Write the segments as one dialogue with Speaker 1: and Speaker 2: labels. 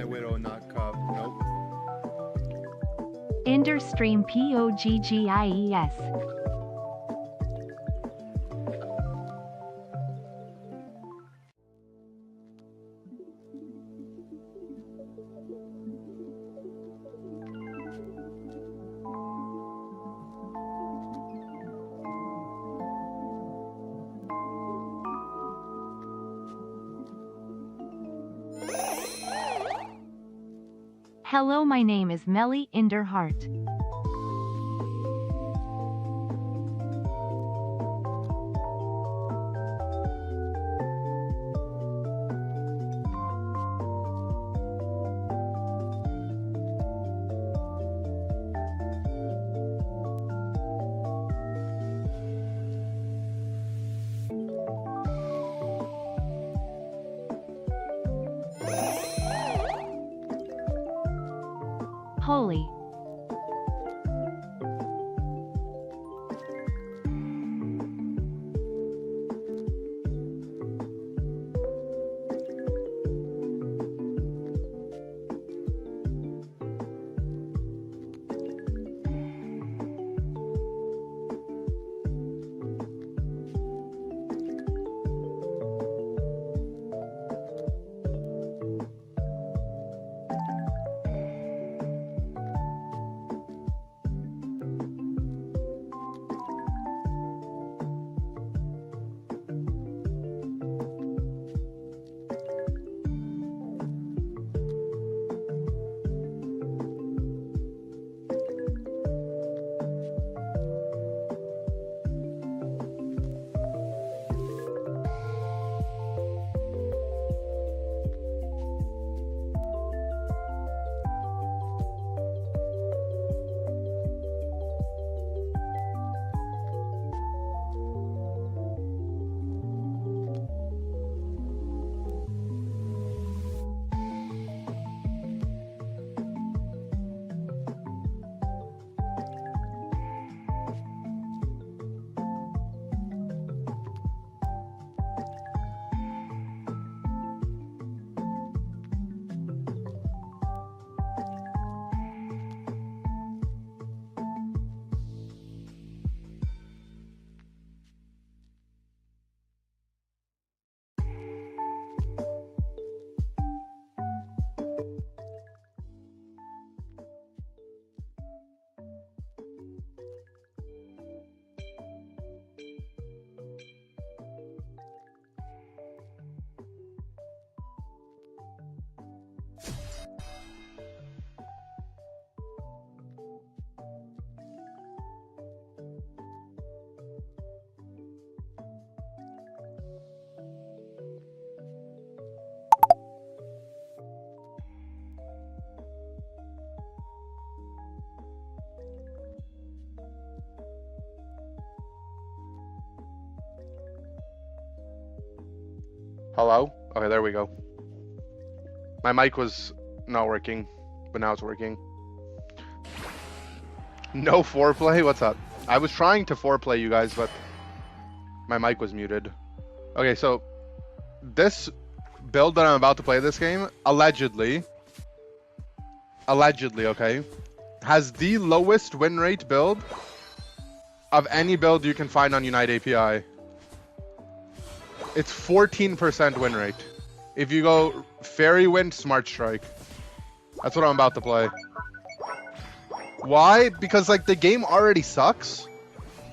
Speaker 1: my widow, not cup. Nope.
Speaker 2: Inder stream POGGIES. Hello, my name is Melly Inderhart. Holy.
Speaker 3: Hello? Okay, there we go. My mic was not working, but now it's working. No foreplay? What's up? I was trying to foreplay you guys, but my mic was muted. Okay, so this build that I'm about to play this game, allegedly, okay, has the lowest win rate build of any build you can find on Unite API. It's 14% win rate. If you go Fairy Wind, Smart Strike. That's what I'm about to play. Why? Because like the game already sucks.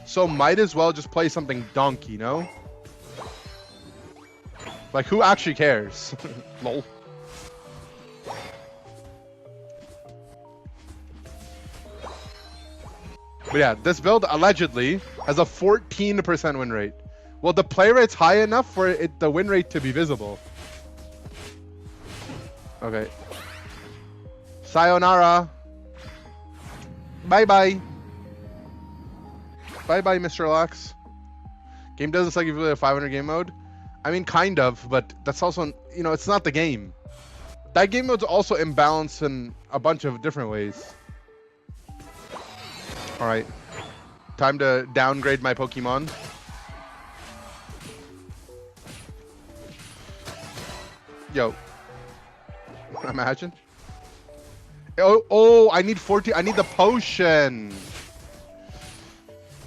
Speaker 3: So might as well just play something dunk, you know? Like who actually cares? Lol. But yeah, this build allegedly has a 14% win rate. Well, the play rate's high enough for the win rate to be visible. Okay. Sayonara. Bye-bye. Bye-bye, Mr. Lax. Game doesn't suck if you play a 500 game mode. I mean, kind of, but that's also, you know, it's not the game. That game mode's also imbalanced in a bunch of different ways. Alright. Time to downgrade my Pokemon. Yo. Imagine. Oh, I need 14. I need the potion.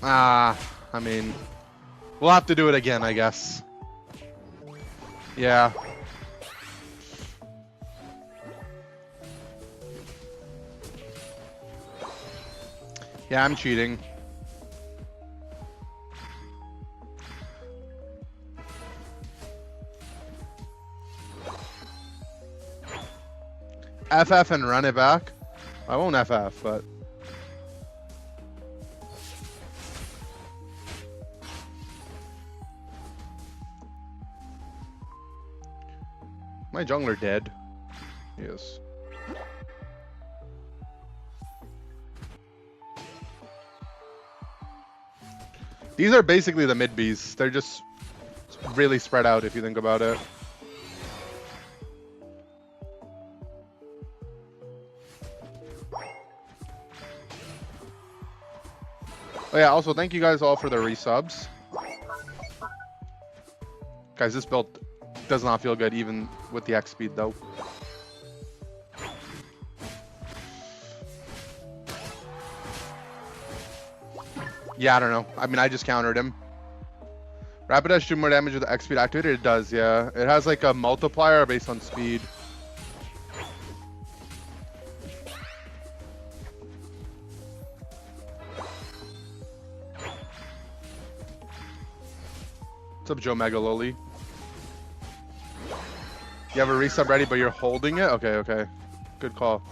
Speaker 3: I mean, we'll have to do it again, I guess. Yeah. Yeah, I'm cheating. FF and run it back. I won't FF, but... My jungler dead. Yes. These are basically the mid beasts. They're just really spread out if you think about it. Oh yeah, also thank you guys all for the resubs. Guys, this build does not feel good even with the X speed though. Yeah, I don't know. I mean, I just countered him. Rapid dash do more damage with the X speed activated? It does, yeah. It has like a multiplier based on speed. What's up, Joe Megaloli? You have a resub ready, but you're holding it? Okay, okay. Good call.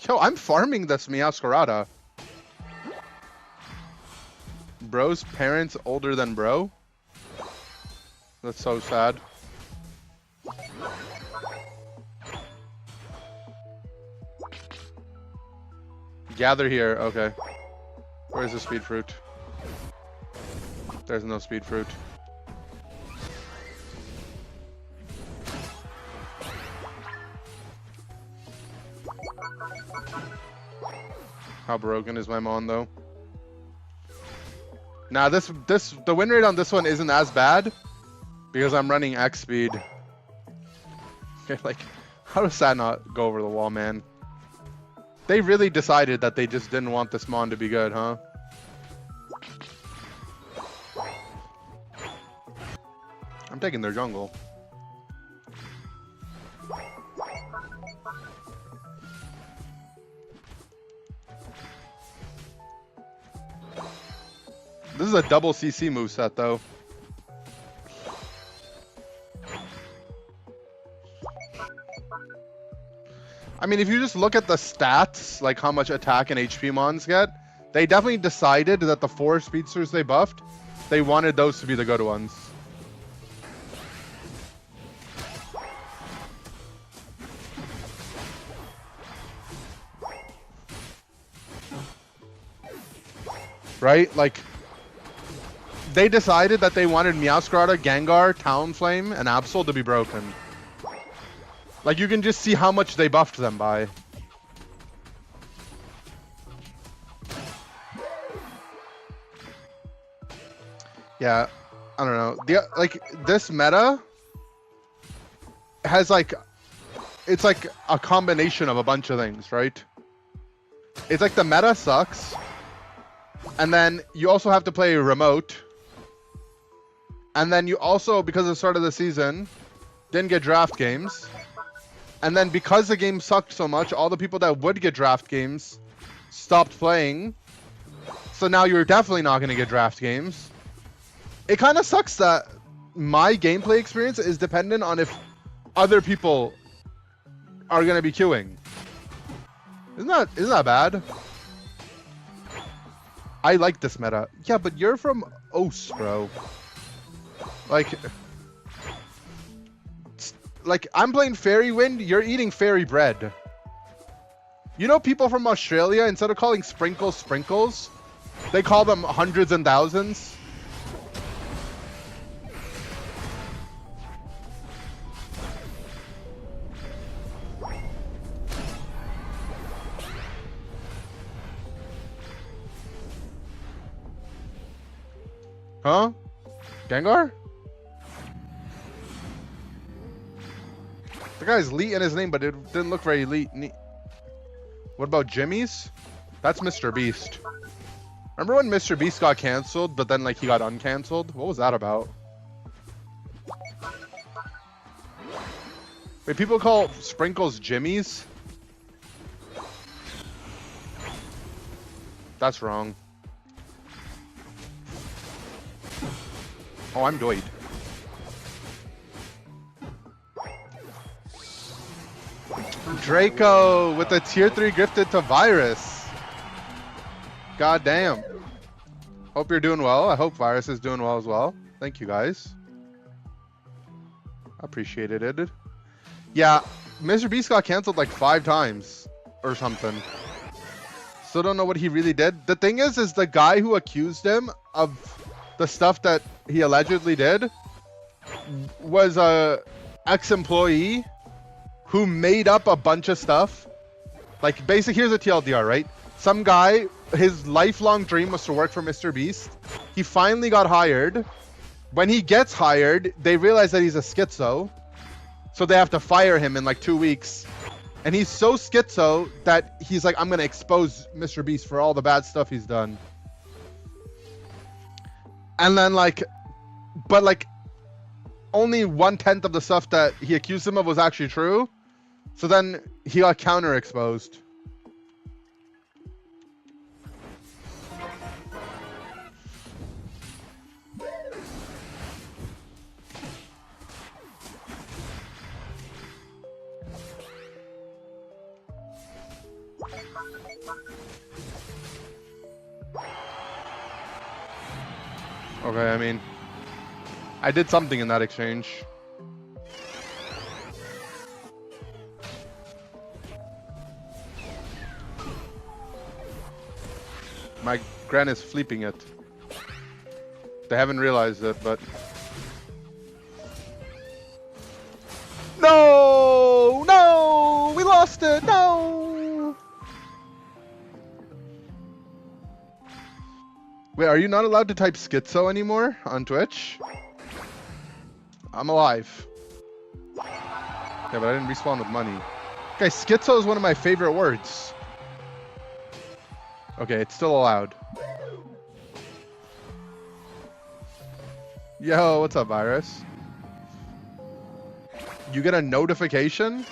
Speaker 3: Yo, I'm farming this Meowscarada. Bro's parents older than bro? That's so sad. Gather here, okay. Where's the speed fruit? There's no speed fruit. How broken is my mon though? Nah, the win rate on this one isn't as bad because I'm running X speed. Okay, like, how does that not go over the wall, man? They really decided that they just didn't want this mon to be good, huh? I'm taking their jungle. This is a double CC moveset, though. I mean, if you just look at the stats, like how much attack and HP mons get, they definitely decided that the 4 speedsters they buffed, they wanted those to be the good ones. Right? Like, they decided that they wanted Meowscarada, Gengar, Talonflame, and Absol to be broken. Like, you can just see how much they buffed them by. Yeah, I don't know. Like, this meta has, like, it's like a combination of a bunch of things, right? It's like the meta sucks. And then you also have to play remote. And then you also, because of the start of the season, didn't get draft games. And then because the game sucked so much, all the people that would get draft games stopped playing. So now you're definitely not going to get draft games. It kind of sucks that my gameplay experience is dependent on if other people are going to be queuing. Isn't that bad? I like this meta. Yeah, but you're from OS, bro. Like, I'm playing Fairy Wind, you're eating fairy bread. You know, people from Australia, instead of calling sprinkles sprinkles, they call them hundreds and thousands. Huh? Gengar? guy has Lee in his name, but it didn't look very elite. What about Jimmy's? That's MrBeast. Remember when MrBeast got canceled, but then like he got uncanceled? What was that about? Wait, people call sprinkles Jimmy's? That's wrong. Oh, I'm Doid. Draco with a tier 3 gifted to Virus. God damn. Hope you're doing well. I hope Virus is doing well as well. Thank you guys. Appreciated it. Yeah, MrBeast got canceled like 5 times or something. Still don't know what he really did. The thing is the guy who accused him of the stuff that he allegedly did was a ex-employee who made up a bunch of stuff. Like, basically, here's a TLDR, right? Some guy, his lifelong dream was to work for MrBeast. He finally got hired. When he gets hired, they realize that he's a schizo. So they have to fire him in like 2 weeks. And he's so schizo that he's like, I'm going to expose MrBeast for all the bad stuff he's done. And then like, but like, only 1/10 of the stuff that he accused him of was actually true. So then he got counter exposed. Okay, I mean, I did something in that exchange. My gran is flipping it. They haven't realized it, but... No! No! We lost it! No! Wait, are you not allowed to type schizo anymore on Twitch? I'm alive. Yeah, but I didn't respawn with money. Guys, schizo is one of my favorite words. Okay, it's still allowed. Yo, what's up, Virus? You get a notification?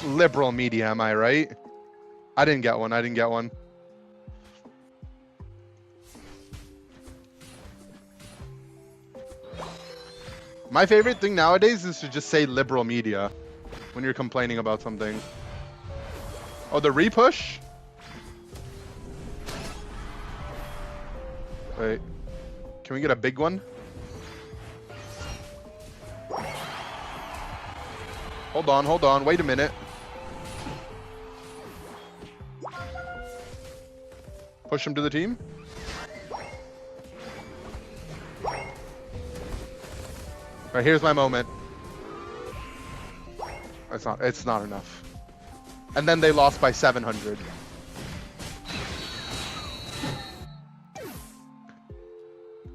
Speaker 3: Liberal media, am I right? I didn't get one. I didn't get one. My favorite thing nowadays is to just say liberal media when you're complaining about something. Oh, the repush? Wait. Can we get a big one? Hold on. Wait a minute. Push him to the team. Right, here's my moment. It's not enough. And then they lost by 700.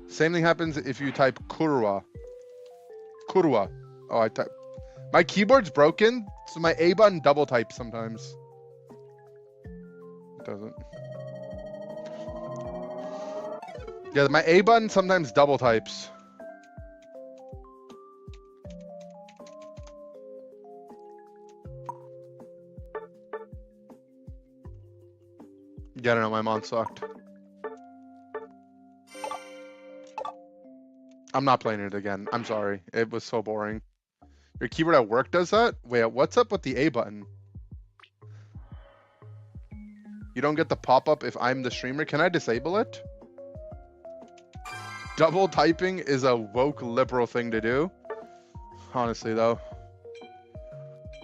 Speaker 3: Same thing happens if you type Kurwa. Kurwa. Oh, I type. My keyboard's broken, so my A button double types sometimes. It doesn't. Yeah, my A button sometimes double types. Yeah, I don't know, my mom sucked. I'm not playing it again. I'm sorry. It was so boring. Your keyboard at work does that? Wait, what's up with the A button? You don't get the pop-up if I'm the streamer? Can I disable it? Double typing is a woke liberal thing to do. Honestly, though.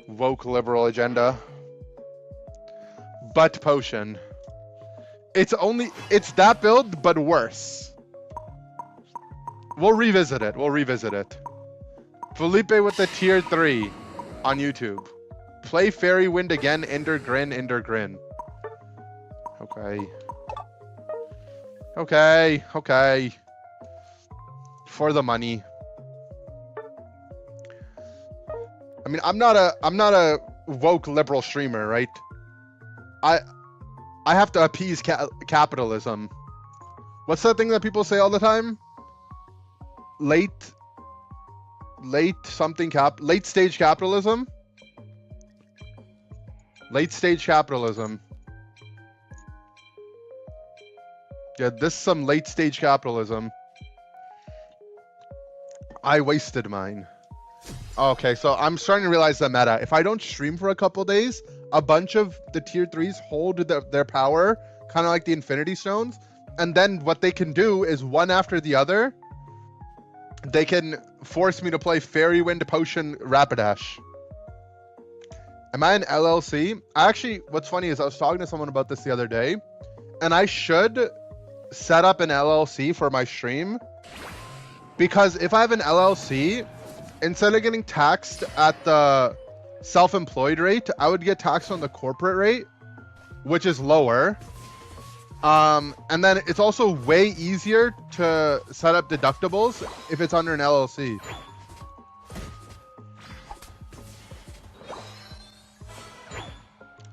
Speaker 3: Woke liberal agenda. Butt potion. It's that build, but worse. We'll revisit it. Felipe with the tier 3 on YouTube. Play Fairy Wind again, Inder Grin. Okay. For the money. mean, I'm not a woke liberal streamer, right? I have to appease capitalism. What's that thing that people say all the time? Late stage capitalism. Late stage capitalism. Yeah, this is some late stage capitalism. I wasted mine. Okay, so I'm starting to realize the meta. If I don't stream for a couple days, a bunch of the tier 3s hold their power, kind of like the Infinity Stones. And then what they can do is one after the other, they can force me to play Fairy Wind, Potion, Rapidash. Am I an LLC? Actually, what's funny is I was talking to someone about this the other day, and I should set up an LLC for my stream, because if I have an LLC, instead of getting taxed at the self-employed rate, I would get taxed on the corporate rate, which is lower. And then it's also way easier to set up deductibles if it's under an LLC.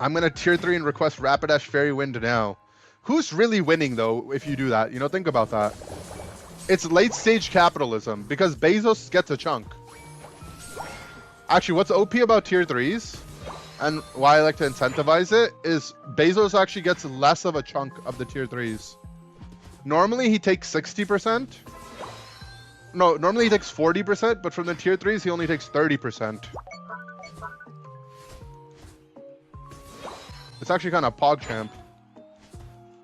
Speaker 3: I'm gonna tier 3 and request Rapidash Fairy Wind now. Who's really winning though if you do that? You know, think about that. It's late stage capitalism because Bezos gets a chunk. Actually, what's OP about tier 3s and why I like to incentivize it is Bezos actually gets less of a chunk of the tier 3s. Normally he takes 60%. No, normally he takes 40%, but from the tier 3s he only takes 30%. It's actually kind of PogChamp.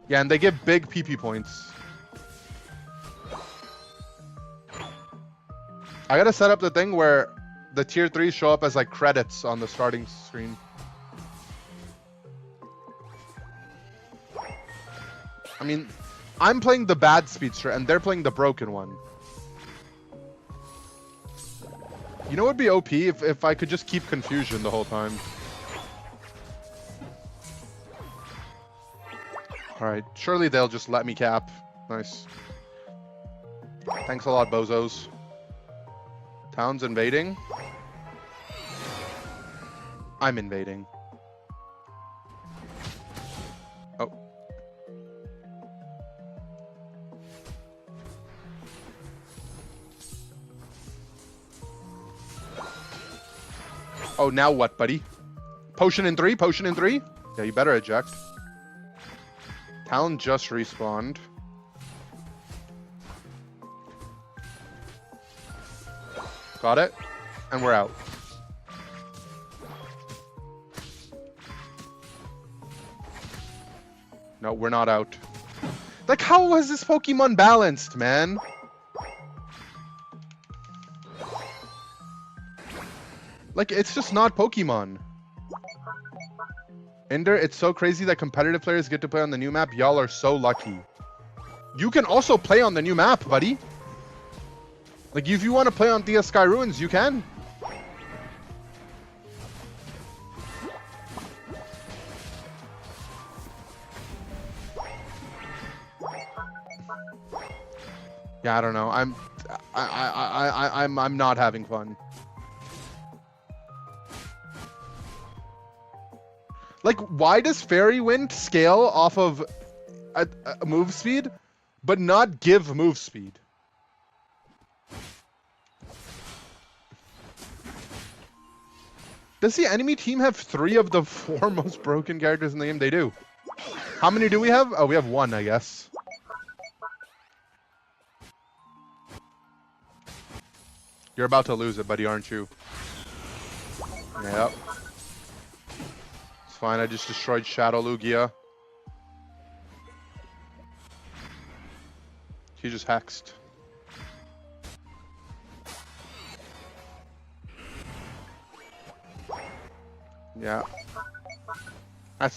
Speaker 3: Yeah, and they give big PP points. I gotta set up the thing where the tier 3s show up as like credits on the starting screen. I mean, I'm playing the bad speedster and they're playing the broken one. You know what would be OP if I could just keep confusion the whole time. Alright, surely they'll just let me cap. Nice. Thanks a lot, bozos. Town's invading. I'm invading. Oh. Oh, now what, buddy? Potion in 3? Potion in 3? Yeah, you better eject. Town just respawned. Got it. And we're out. No, we're not out. Like, how was this Pokemon balanced, man? Like, it's just not Pokemon. Inder, it's so crazy that competitive players get to play on the new map. Y'all are so lucky. You can also play on the new map, buddy. Like, if you want to play on Thea Sky Ruins, you can. Yeah, I don't know. I'm not having fun. Like, why does Fairy Wind scale off of a move speed, but not give move speed? Does the enemy team have 3 of the 4 most broken characters in the game? They do. How many do we have? Oh, we have 1, I guess. You're about to lose it, buddy, aren't you? Yep. It's fine, I just destroyed Shadow Lugia. He just hexed. Yeah.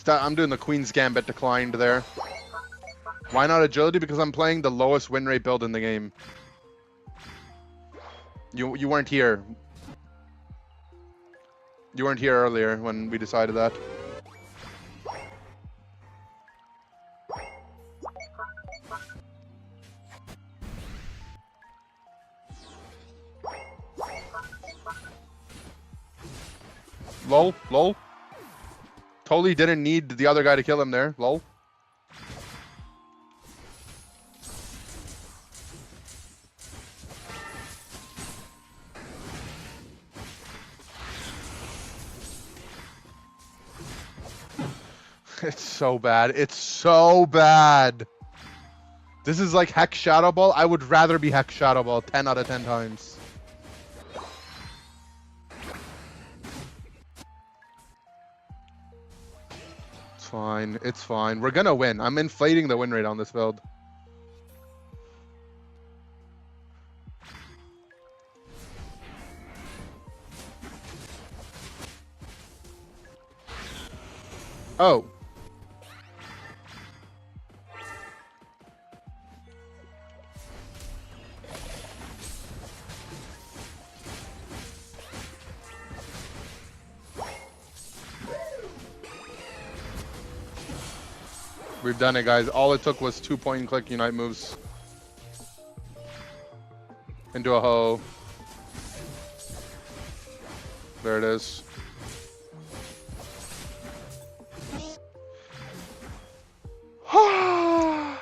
Speaker 3: I'm doing the Queen's Gambit declined there. Why not agility? Because I'm playing the lowest win rate build in the game. You weren't here. You weren't here earlier when we decided that. Lol, lol. Totally didn't need the other guy to kill him there. Lol. It's so bad. It's so bad. This is like Hex Shadow Ball. I would rather be Hex Shadow Ball 10 out of 10 times. It's fine. It's fine. We're gonna win. I'm inflating the win rate on this build. Oh. We've done it, guys. All it took was 2 point and click unite moves. Into a hoe. There it is. You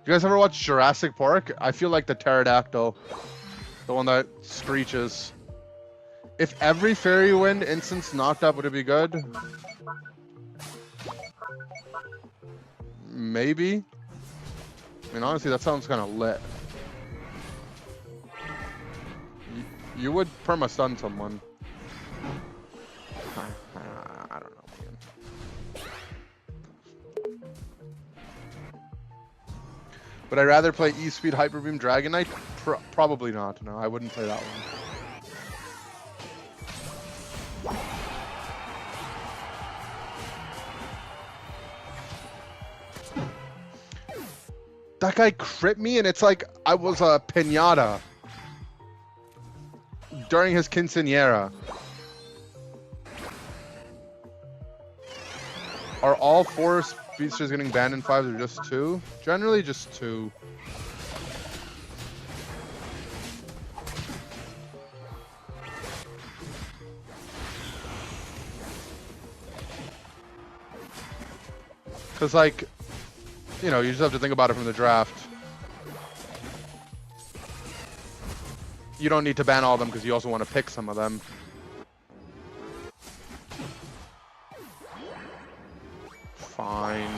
Speaker 3: guys ever watch Jurassic Park? I feel like the pterodactyl. The one that screeches. If every fairy wind instance knocked up, would it be good? Maybe. I mean, honestly, that sounds kind of lit. You would perma-stun someone. I don't know, man. Would I rather play E-Speed Hyper Beam Dragon Knight? Probably not. No, I wouldn't play that one. That guy crit me, and it's like I was a pinata during his quinceañera. Are all 4 speedsters getting banned in 5s or just 2? Generally just 2. Because, like, you know, you just have to think about it from the draft. You don't need to ban all of them because you also want to pick some of them. Fine.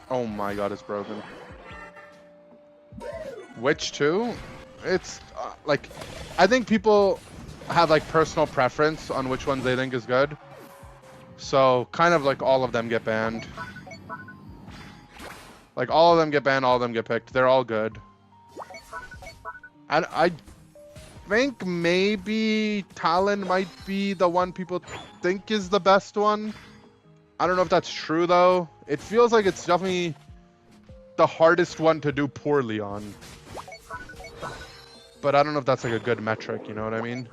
Speaker 3: Oh my god, it's broken. Which two? It's like, I think people have like personal preference on which ones they think is good. So kind of like all of them get banned. Like all of them get banned, all of them get picked. They're all good. And I think maybe Talon might be the one people think is the best one. I don't know if that's true though. It feels like it's definitely the hardest one to do poorly on. But I don't know if that's like a good metric, you know what I mean?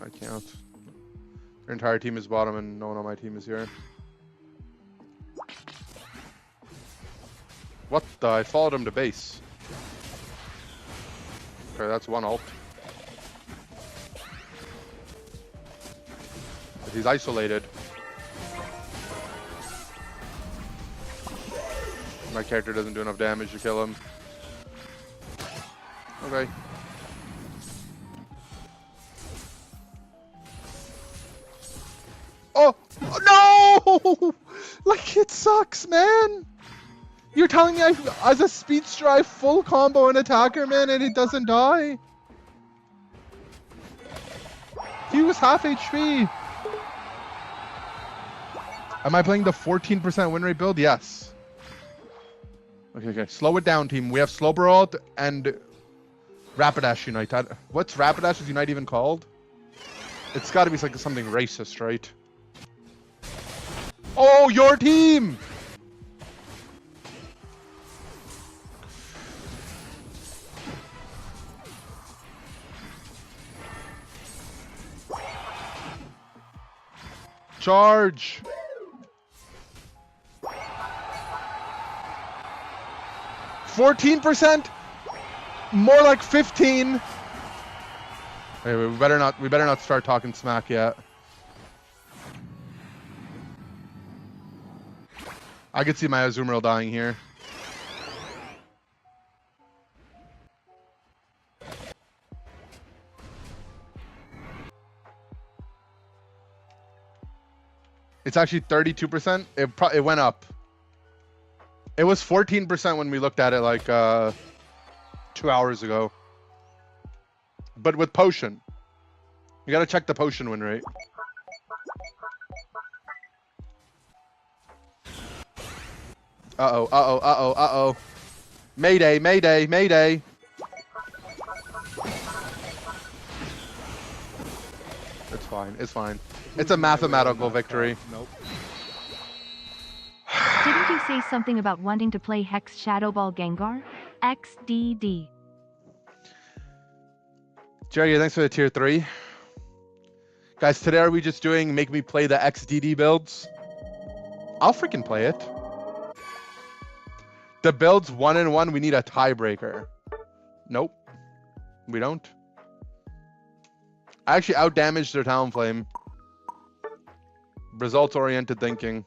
Speaker 3: I can't. Their entire team is bottom and no one on my team is here. What the? I followed him to base. Okay, that's one ult. But he's isolated. My character doesn't do enough damage to kill him. Okay. Oh! No! Like, it sucks, man! You're telling me as a speedster I full combo an attacker, man, and it doesn't die? He was half HP. Am I playing the 14% win rate build? Yes. Okay. Slow it down, team. We have Slowbro ult and Rapidash Unite. What's Rapidash's Unite even called? It's got to be like something racist, right? Oh, your team! Charge. %, more like 15. Anyway, we better not start talking smack yet. I could see my Azumarill dying here. It's actually 32%. It went up. It was 14% when we looked at it like 2 hours ago. But with potion. You gotta check the potion win rate. Uh-oh, uh-oh, uh-oh, uh-oh. Mayday, mayday, mayday. It's fine, it's fine. It's a mathematical victory.
Speaker 1: Nope.
Speaker 2: Didn't you say something about wanting to play Hex Shadow Ball Gengar? XDD.
Speaker 3: Jerry, thanks for the tier 3. Guys, today are we just doing make me play the XDD builds? I'll freaking play it. The builds 1-1, we need a tiebreaker. Nope. We don't. I actually outdamaged their Talonflame. Results-oriented thinking.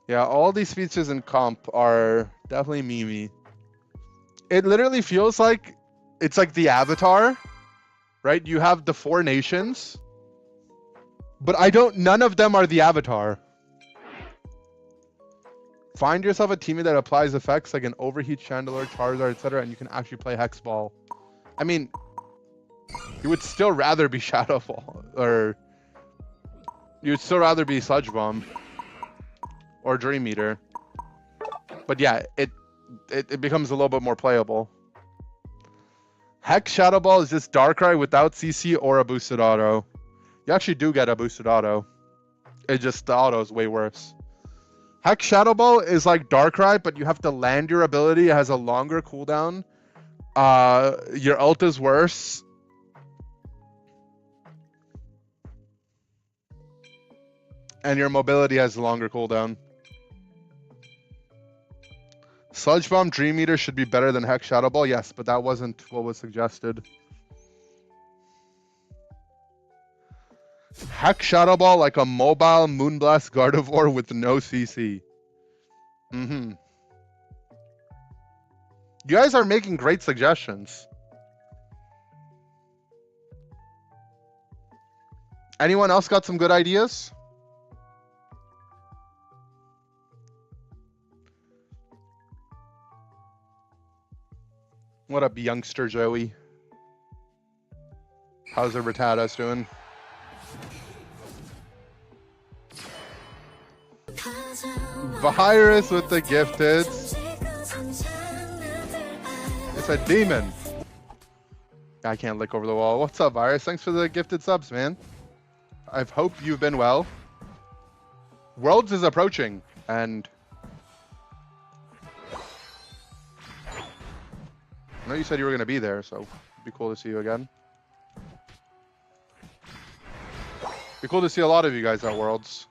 Speaker 3: Yeah, all these features in comp are definitely memey. It literally feels like it's like the Avatar, right? You have the 4 nations, but none of them are the Avatar. Find yourself a teammate that applies effects like an Overheat, Chandelure, Charizard, etc., and you can actually play Hex Ball. I mean, you would still rather be Shadow Ball, or you would still rather be Sludge Bomb or Dream Eater. But yeah, it becomes a little bit more playable. Hex Shadow Ball is just Darkrai without CC or a boosted auto. You actually do get a boosted auto. It just, the auto is way worse. Hex Shadow Ball is like Darkrai, but you have to land your ability. It has a longer cooldown. Your ult is worse. And your mobility has a longer cooldown. Sludge Bomb Dream Eater should be better than Hex Shadow Ball, yes, but that wasn't what was suggested. Hex Shadow Ball like a mobile Moonblast Gardevoir with no CC. You guys are making great suggestions. Anyone else got some good ideas? What up, youngster Joey? How's the Rattatas doing? Virus with the gifted. It's a demon. I can't lick over the wall. What's up, Virus? Thanks for the gifted subs, man. I hope you've been well. Worlds is approaching, and I know you said you were going to be there, so it'd be cool to see you again. Be cool to see a lot of you guys at Worlds.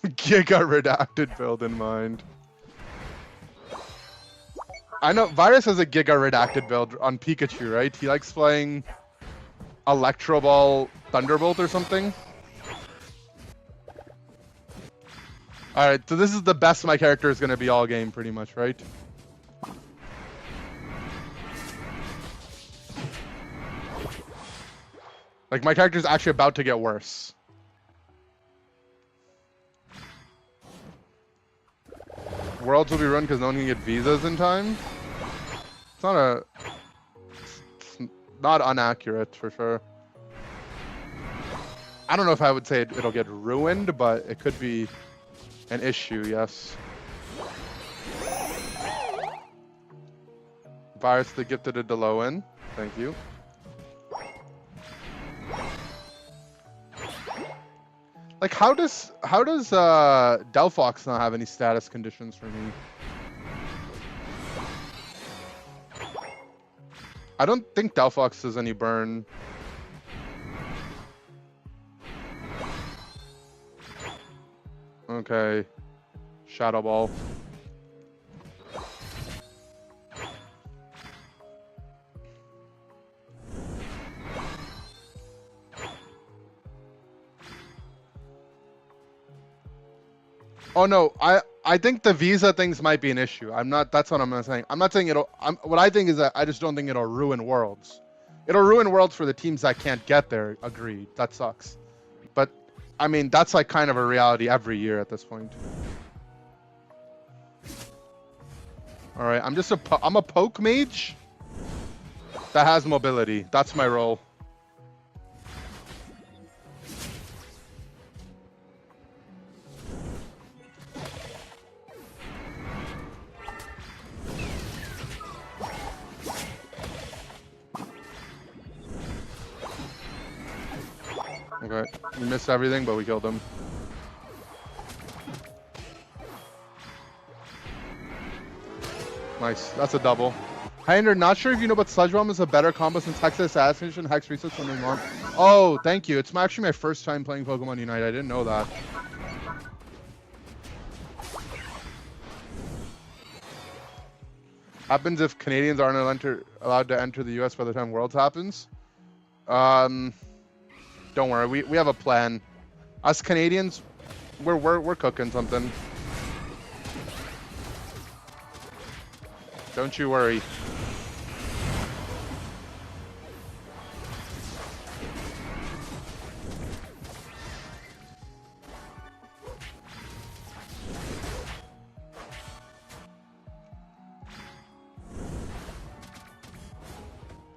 Speaker 3: Giga redacted build in mind. I know Virus has a Giga redacted build on Pikachu, right? He likes playing Electro Ball Thunderbolt or something. Alright, so this is the best my character is going to be all game, pretty much, right? Like, my character's actually about to get worse. Worlds will be run because no one can get visas in time. It's not inaccurate for sure. I don't know if I would say it'll get ruined, but it could be an issue, yes. Virus the gifted a Deloan. Thank you. Like, how does Delphox not have any status conditions for me? I don't think Delphox does any burn. Okay. Shadow Ball. Oh no, I think the visa things might be an issue. That's what I'm saying. I'm not saying what I think is that I just don't think it'll ruin Worlds. It'll ruin Worlds for the teams that can't get there. Agreed. That sucks. But I mean, that's like kind of a reality every year at this point. All right, I'm a poke mage that has mobility. That's my role. Okay, we missed everything, but we killed him. Nice, that's a double. Hi, Inder, not sure if you know, but Sludge Bomb is a better combo since Hex Assassination, Hex Resets when we want. Oh, thank you. It's actually my first time playing Pokemon Unite. I didn't know that. Happens if Canadians aren't allowed to enter the US by the time Worlds happens. Don't worry, we have a plan. Us Canadians, we're cooking something. Don't you worry.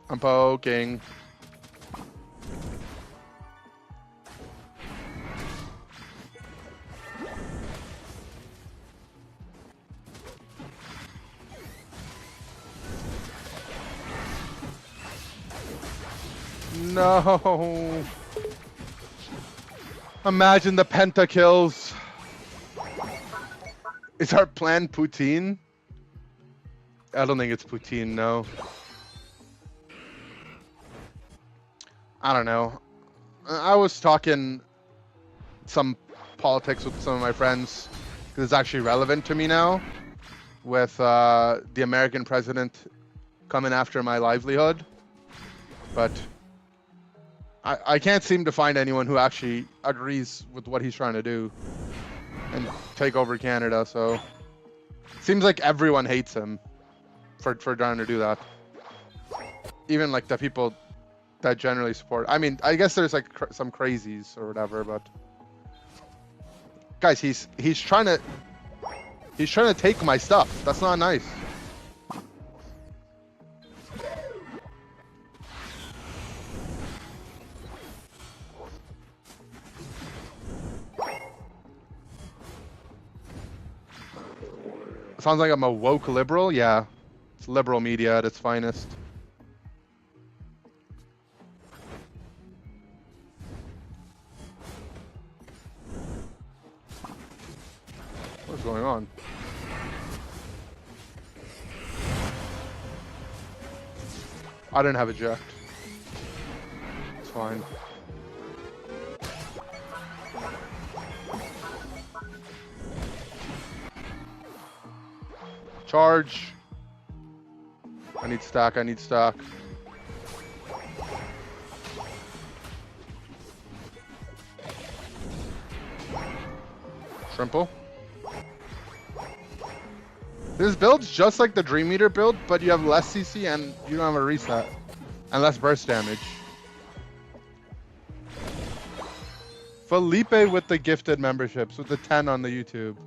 Speaker 3: I'm poking. No. Imagine the pentakills. Is our plan poutine? I don't think it's poutine, no. I don't know. I was talking some politics with some of my friends because it's actually relevant to me now with the American president coming after my livelihood. But I can't seem to find anyone who actually agrees with what he's trying to do and take over Canada. So seems like everyone hates him for trying to do that. Even like the people that generally support. I mean, I guess there's like some crazies or whatever, but guys, he's trying to take my stuff. That's not nice. Sounds like I'm a woke liberal. Yeah, it's liberal media at its finest. What's going on? I didn't have eject. It's fine. Charge. I need stack. I need stack. Trimple. This build's just like the Dream Eater build, but you have less CC and you don't have a reset. And less burst damage. Felipe with the gifted memberships, with the 10 on the YouTube.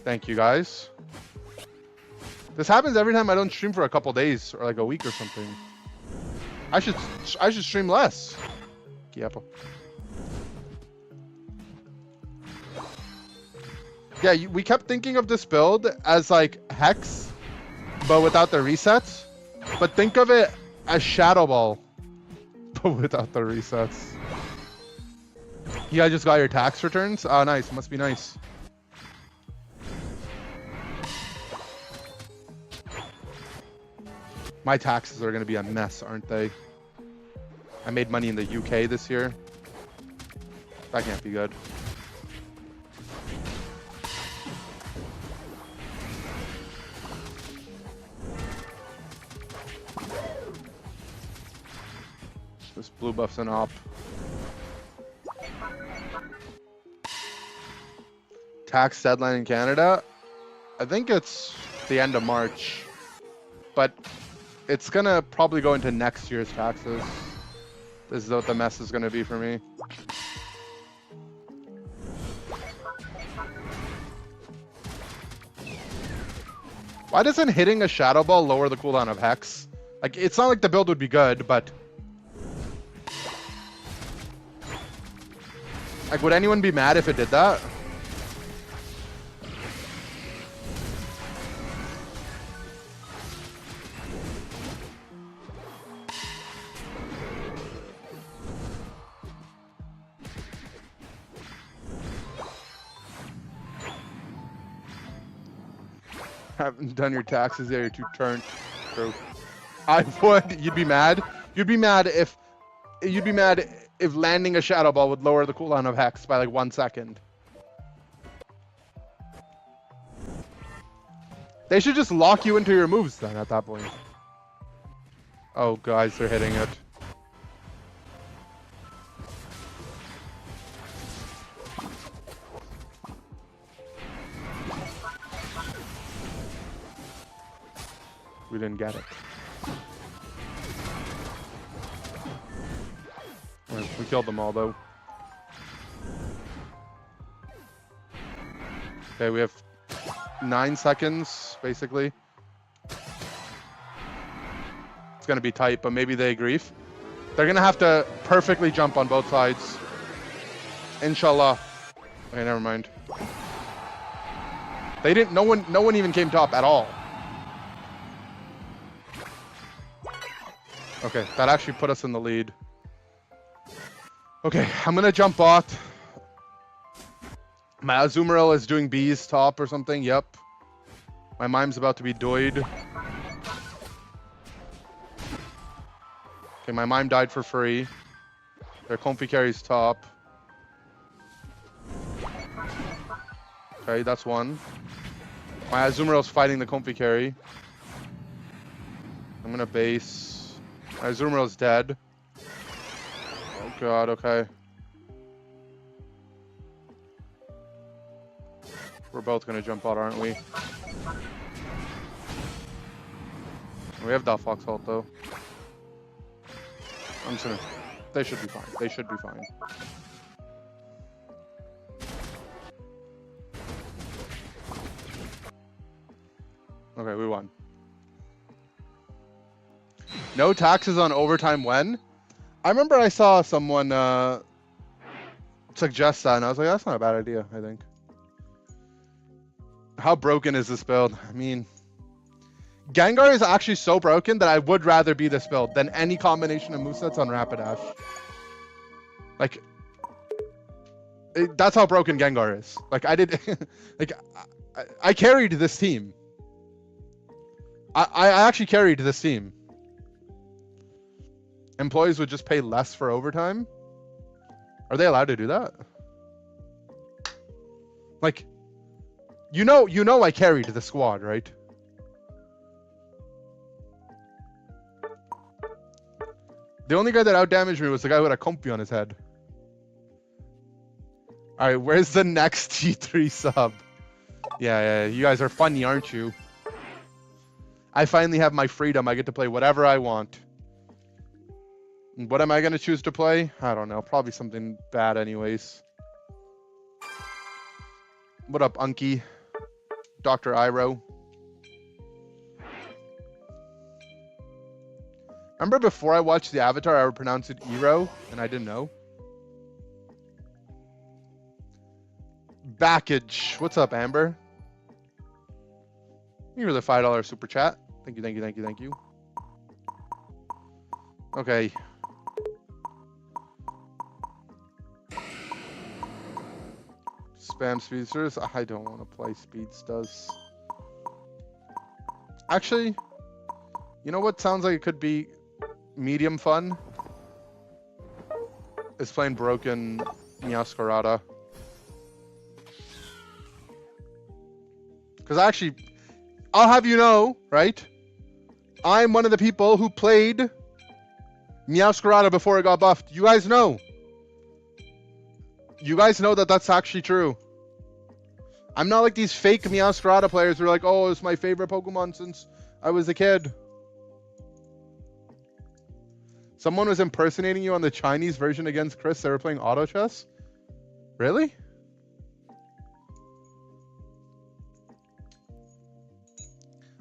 Speaker 3: Thank you, guys. This happens every time I don't stream for a couple days or like a week or something. I should stream less. Yep. Yeah, we kept thinking of this build as like Hex, but without the resets. But think of it as Shadow Ball, but without the resets. You guys just got your tax returns? Oh, nice. Must be nice. My taxes are going to be a mess, aren't they? I made money in the UK this year. That can't be good. This blue buff's an op. Tax deadline in Canada? I think it's the end of March. But it's gonna probably go into next year's taxes. This is what the mess is gonna be for me. Why doesn't hitting a Shadow Ball lower the cooldown of Hex? Like, it's not like the build would be good, but... Like, would anyone be mad if it did that? Haven't done your taxes yet, you're too turned. True. I would. You'd be mad. You'd be mad if landing a Shadow Ball would lower the cooldown of Hex by like 1 second. They should just lock you into your moves then at that point. Oh, guys, they're hitting it. We didn't get it. We killed them all, though. Okay, we have 9 seconds, basically. It's going to be tight, but maybe they grief. They're going to have to perfectly jump on both sides. Inshallah. Okay, never mind. They didn't. No one even came top at all. Okay, that actually put us in the lead. Okay, I'm gonna jump bot. My Azumarill is doing bees top or something. Yep. My mime's about to be doid. Okay, my mime died for free. Their comfy carries top. Okay, that's one. My Azumarill's fighting the comfy carry. I'm gonna base. My Azumarill's dead. Oh god, okay. We're both gonna jump out, aren't we? We have that Fox ult though. I'm just gonna... They should be fine. They should be fine. Okay, we won. No taxes on overtime when? I remember I saw someone suggest that, and I was like, that's not a bad idea, I think. How broken is this build? I mean, Gengar is actually so broken that I would rather be this build than any combination of movesets on Rapidash. Like, that's how broken Gengar is. Like, I did... like, I carried this team. I actually carried this team. Employees would just pay less for overtime? Are they allowed to do that? Like, you know I carried the squad, right? The only guy that outdamaged me was the guy who had a comfy on his head. Alright, where's the next T3 sub? Yeah, you guys are funny, aren't you? I finally have my freedom. I get to play whatever I want. What am I going to choose to play? I don't know. Probably something bad anyways. What up, Unky? Dr. Iro. Remember before I watched the Avatar, I would pronounce it Iro, and I didn't know. Backage. What's up, Amber? You're the $5 super chat. Thank you. Okay. Spam speedsters. I don't want to play speedsters. Actually, you know what sounds like it could be medium fun? Is playing broken Meowscarada. Because actually, I'll have you know, right? I'm one of the people who played Meowscarada before it got buffed. You guys know. You guys know that that's actually true. I'm not like these fake Meowscarada players who are like, oh, it's my favorite Pokemon since I was a kid. Someone was impersonating you on the Chinese version against Chris. They were playing auto chess? Really?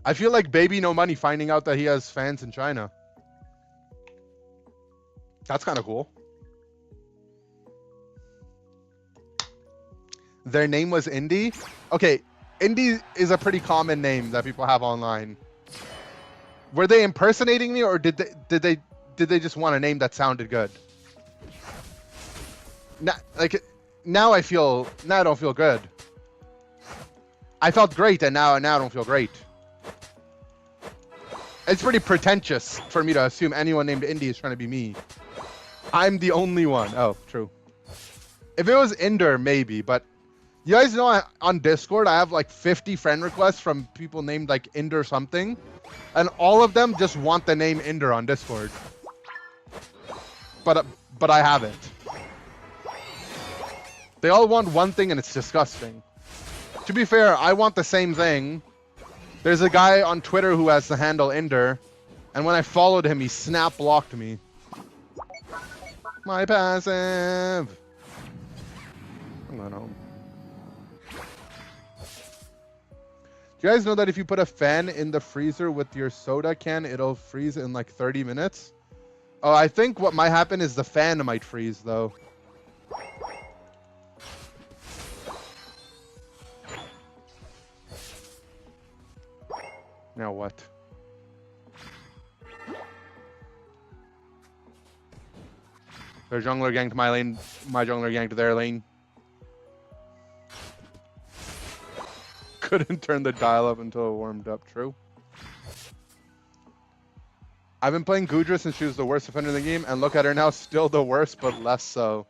Speaker 3: I feel like Baby No Money finding out that he has fans in China. That's kind of cool. Their name was Indy? Okay, Indy is a pretty common name that people have online. Were they impersonating me, or did they just want a name that sounded good? Now I don't feel good. I felt great, and now I don't feel great. It's pretty pretentious for me to assume anyone named Indy is trying to be me. I'm the only one. Oh, true. If it was Inder, maybe, but you guys know on Discord I have like 50 friend requests from people named like Inder something, and all of them just want the name Inder on Discord. But I have it. They all want one thing, and it's disgusting. To be fair, I want the same thing. There's a guy on Twitter who has the handle Inder, and when I followed him, he snap blocked me. My passive. I'm going home. Do you guys know that if you put a fan in the freezer with your soda can, it'll freeze in like 30 minutes? Oh, I think what might happen is the fan might freeze, though. Now what? Their jungler ganked my lane, my jungler ganked their lane. Couldn't turn the dial up until it warmed up, true. I've been playing Goodra since she was the worst offender in the game, and look at her now, still the worst, but less so.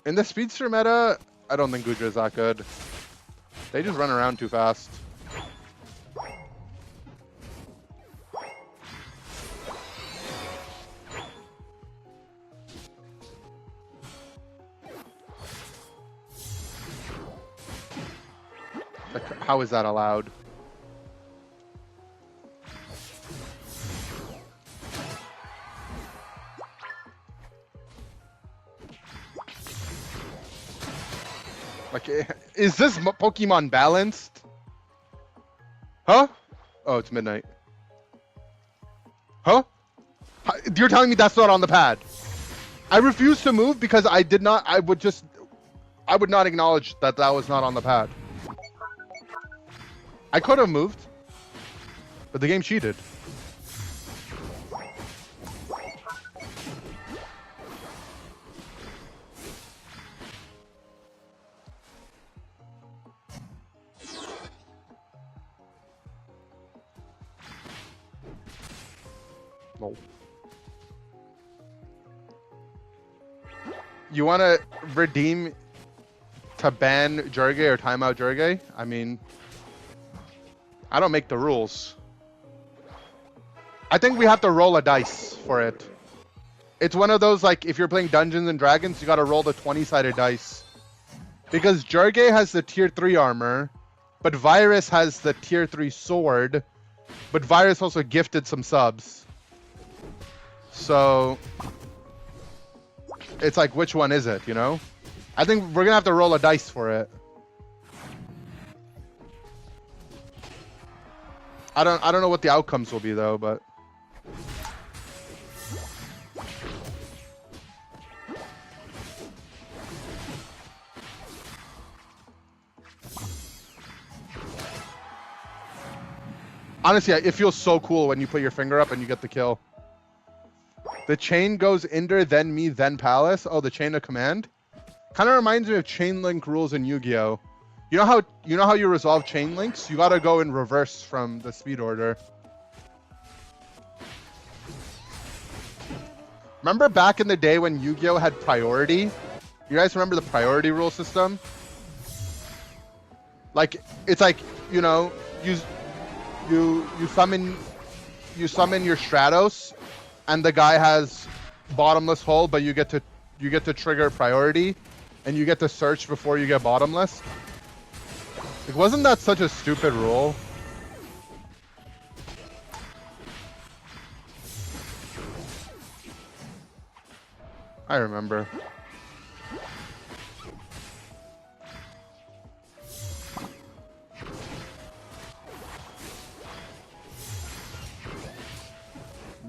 Speaker 3: In the speedster meta, I don't think Goodra is that good. They just run around too fast. Like, how is that allowed? Like, is this Pokemon balanced? Huh? Oh, it's midnight. Huh? You're telling me that's not on the pad? I refuse to move because I would not acknowledge that that was not on the pad. I could have moved, but the game cheated. No. You want to redeem to ban Jurge or timeout Jurge? I mean, I don't make the rules. I think we have to roll a dice for it. It's one of those, like, if you're playing Dungeons and Dragons, you got to roll the 20-sided dice. Because Jurge has the tier 3 armor, but Virus has the tier 3 sword, but Virus also gifted some subs. So it's like, which one is it, you know? I think we're gonna have to roll a dice for it. I don't know what the outcomes will be though, but honestly, it feels so cool when you put your finger up and you get the kill. The chain goes inder, then me, then palace. Oh, the chain of command. Kind of reminds me of chain link rules in Yu-Gi-Oh. You know how you resolve chain links? You gotta go in reverse from the speed order. Remember back in the day when Yu-Gi-Oh had priority? You guys remember the priority rule system? Like it's like, you know, you summon your Stratos, and the guy has bottomless hole, but you get to trigger priority, and you get to search before you get bottomless. Like, wasn't that such a stupid rule? I remember.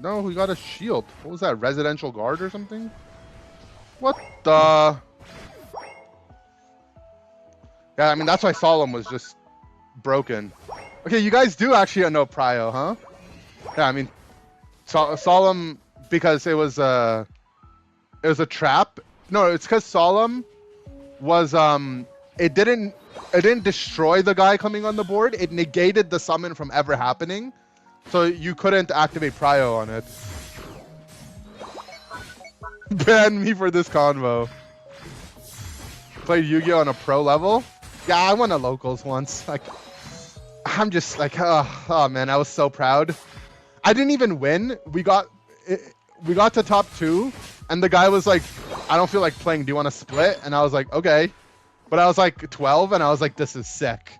Speaker 3: No, we got a shield. What was that? Residential guard or something? What the? Yeah, I mean, that's why Solemn was just broken. Okay, you guys do actually know Prio, huh? Yeah, I mean, Solemn, because it was a trap. No, it's because Solemn was it didn't destroy the guy coming on the board. It negated the summon from ever happening, so you couldn't activate Prio on it. Ban me for this convo. Played Yu-Gi-Oh on a pro level. Yeah, I won a locals once. Like, I'm just like, oh man, I was so proud. I didn't even win. We got to top 2, and the guy was like, I don't feel like playing. Do you want to split? And I was like, okay. But I was like 12, and I was like, this is sick.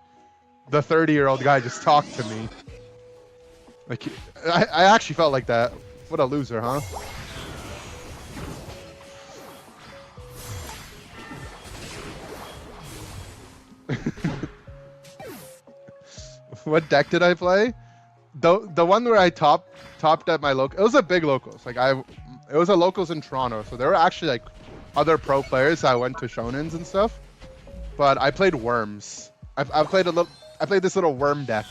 Speaker 3: The 30-year-old guy just talked to me. Like, I actually felt like that. What a loser, huh? What deck did I play? The one where I topped at my local. It was a big locals. Like it was a locals in Toronto, so there were actually like other pro players that went to Shonens and stuff. But I played worms. I played this little worm deck.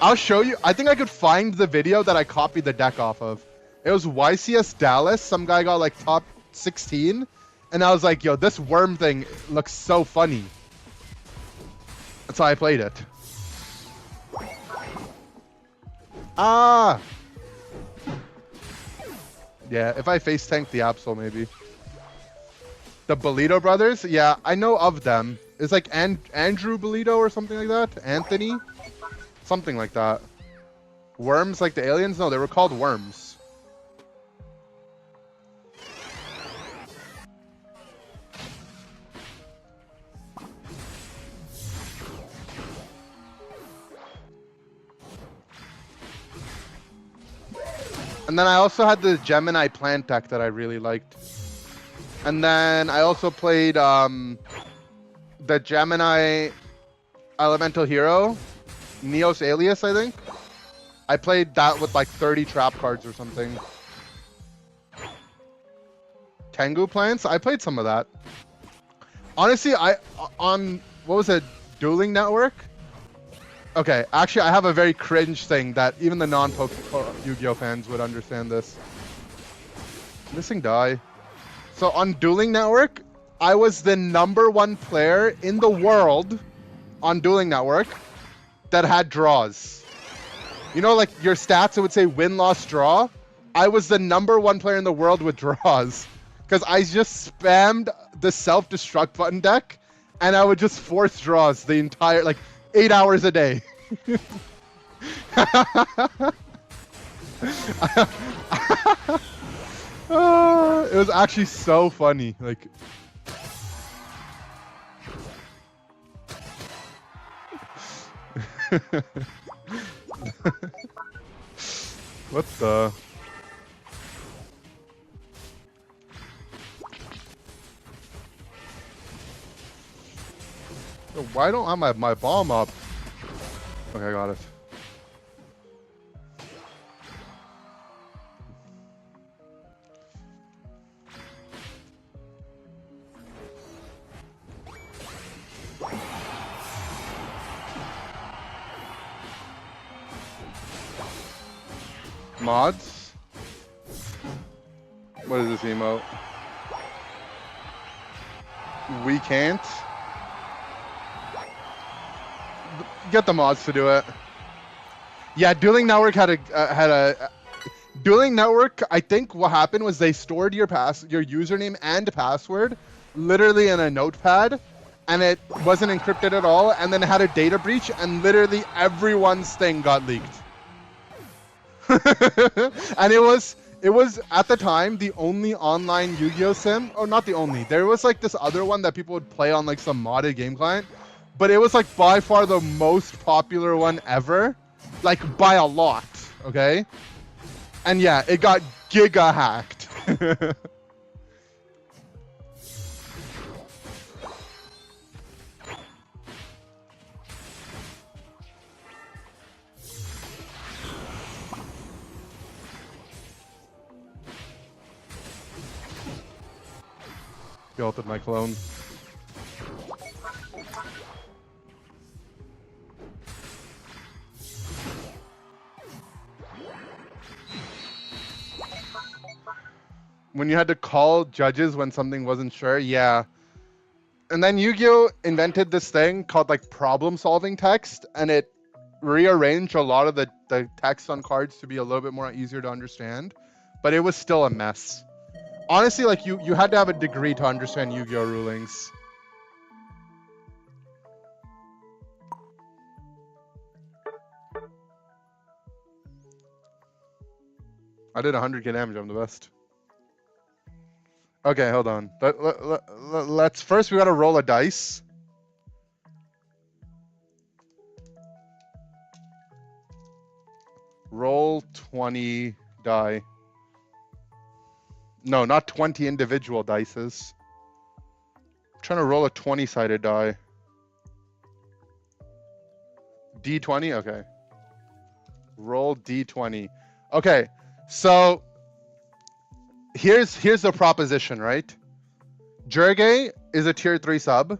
Speaker 3: I'll show you. I think I could find the video that I copied the deck off of. It was YCS Dallas. Some guy got like top 16, and I was like, yo, this worm thing looks so funny. That's how I played it. Ah! Yeah, if I face tank the Absol, maybe. The Bolito brothers? Yeah, I know of them. It's like Andrew Bolito or something like that? Anthony? Something like that. Worms like the aliens? No, they were called worms. And then I also had the Gemini plant deck that I really liked. And then I also played the Gemini Elemental Hero, Neos Alias, I think. I played that with like 30 trap cards or something. Tengu plants? I played some of that. Honestly, on, what was it, Dueling Network? Okay, actually, I have a very cringe thing that even the non-Yu-Gi-Oh fans would understand this. Missing die. So on Dueling Network, I was the #1 player in the world on Dueling Network that had draws. You know, like your stats, it would say win, loss, draw. I was the #1 player in the world with draws because I just spammed the self-destruct button deck, and I would just force draws the entire, like, 8 hours a day. It was actually so funny. Like, what the? Yo, why don't I have my bomb up? Okay, I got it. Mods? What is this emote? We can't. Get the mods to do it. Yeah, Dueling Network had a Dueling Network. I think what happened was they stored your username and password literally in a notepad, and it wasn't encrypted at all. And then it had a data breach, and literally everyone's thing got leaked. And it was at the time the only online Yu-Gi-Oh sim. Oh, not the only. There was like this other one that people would play on like some modded game client, but it was like by far the most popular one ever, like by a lot. Okay, and yeah, it got giga hacked. He ulted my clone. When you had to call judges when something wasn't sure, yeah. And then Yu-Gi-Oh invented this thing called like problem-solving text, and it rearranged a lot of the text on cards to be a little bit more easier to understand, but it was still a mess. Honestly, like you had to have a degree to understand Yu-Gi-Oh rulings. I did 100k damage. I'm the best. Okay, hold on. Let's first, we gotta roll a dice. Roll 20 die. No, not 20 individual dices. I'm trying to roll a 20-sided die. D20? Okay. Roll D20. Okay, so here's the proposition, right? Jurge is a tier 3 sub.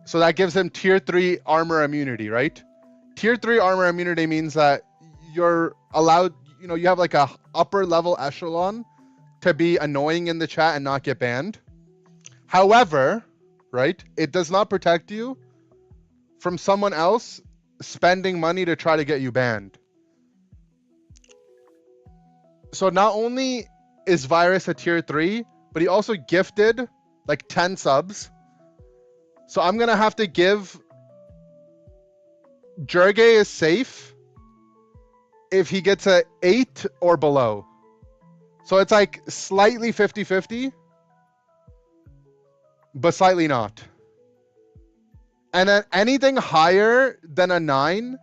Speaker 3: So that gives him tier 3 armor immunity, right? Tier 3 armor immunity means that you're allowed, you know, you have like a upper level echelon to be annoying in the chat and not get banned. However, right, it does not protect you from someone else spending money to try to get you banned. So not only is Virus a tier 3, but he also gifted like 10 subs. So I'm going to have to give Jurge is safe if he gets a 8 or below. So it's like slightly 50-50, but slightly not. And then anything higher than a 9,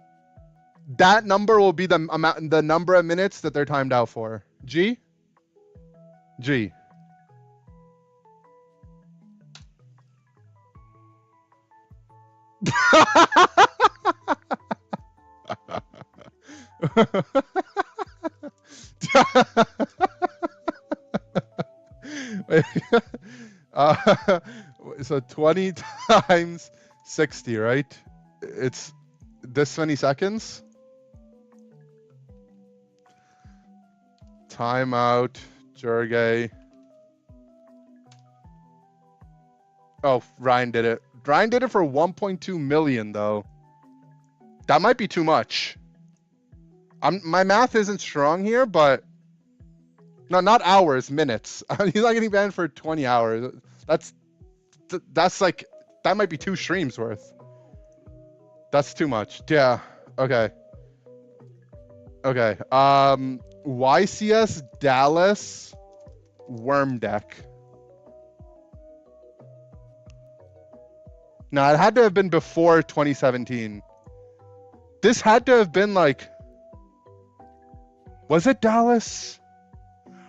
Speaker 3: that number will be the number of minutes that they're timed out for. G? G. So 20 times 60, right? It's this many seconds. Timeout, Jurge. Oh, Ryan did it. Ryan did it for 1.2 million, though. That might be too much. My math isn't strong here, but no, not hours, minutes. He's not getting banned for 20 hours. That's like, that might be 2 streams worth. That's too much. Yeah. Okay. Okay. YCS Dallas Worm deck. No, it had to have been before 2017. This had to have been like, was it Dallas?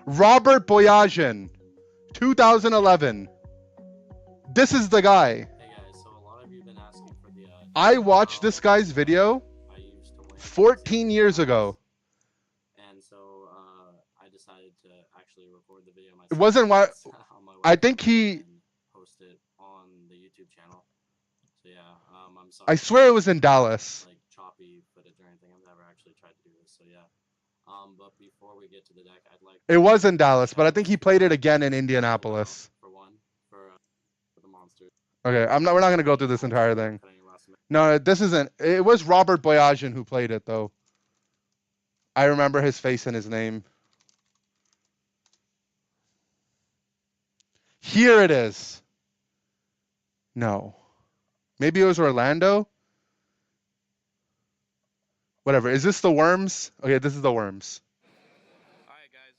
Speaker 3: Robert Boyajian, 2011. This is the guy.
Speaker 1: Hey guys, so a lot of you have been asking for the
Speaker 3: I watched this guy's video 14 years ago.
Speaker 1: And so I decided to actually record the video myself.
Speaker 3: It wasn't what I think he
Speaker 1: and post it on the YouTube channel. So yeah, I'm sorry.
Speaker 3: I swear it was in Dallas.
Speaker 1: Like choppy footage or anything. I've never actually tried to do this. So yeah. But before we get to the deck, I'd like.
Speaker 3: It was in Dallas, but I think he played it again in Indianapolis.
Speaker 1: For one, for the monsters.
Speaker 3: Okay, we're not gonna go through this entire thing. No, this isn't. It was Robert Boyajian who played it though. I remember his face and his name. Here it is. No. Maybe it was Orlando? Whatever. Is this the Worms? Okay, this is the Worms.
Speaker 1: Alright, guys.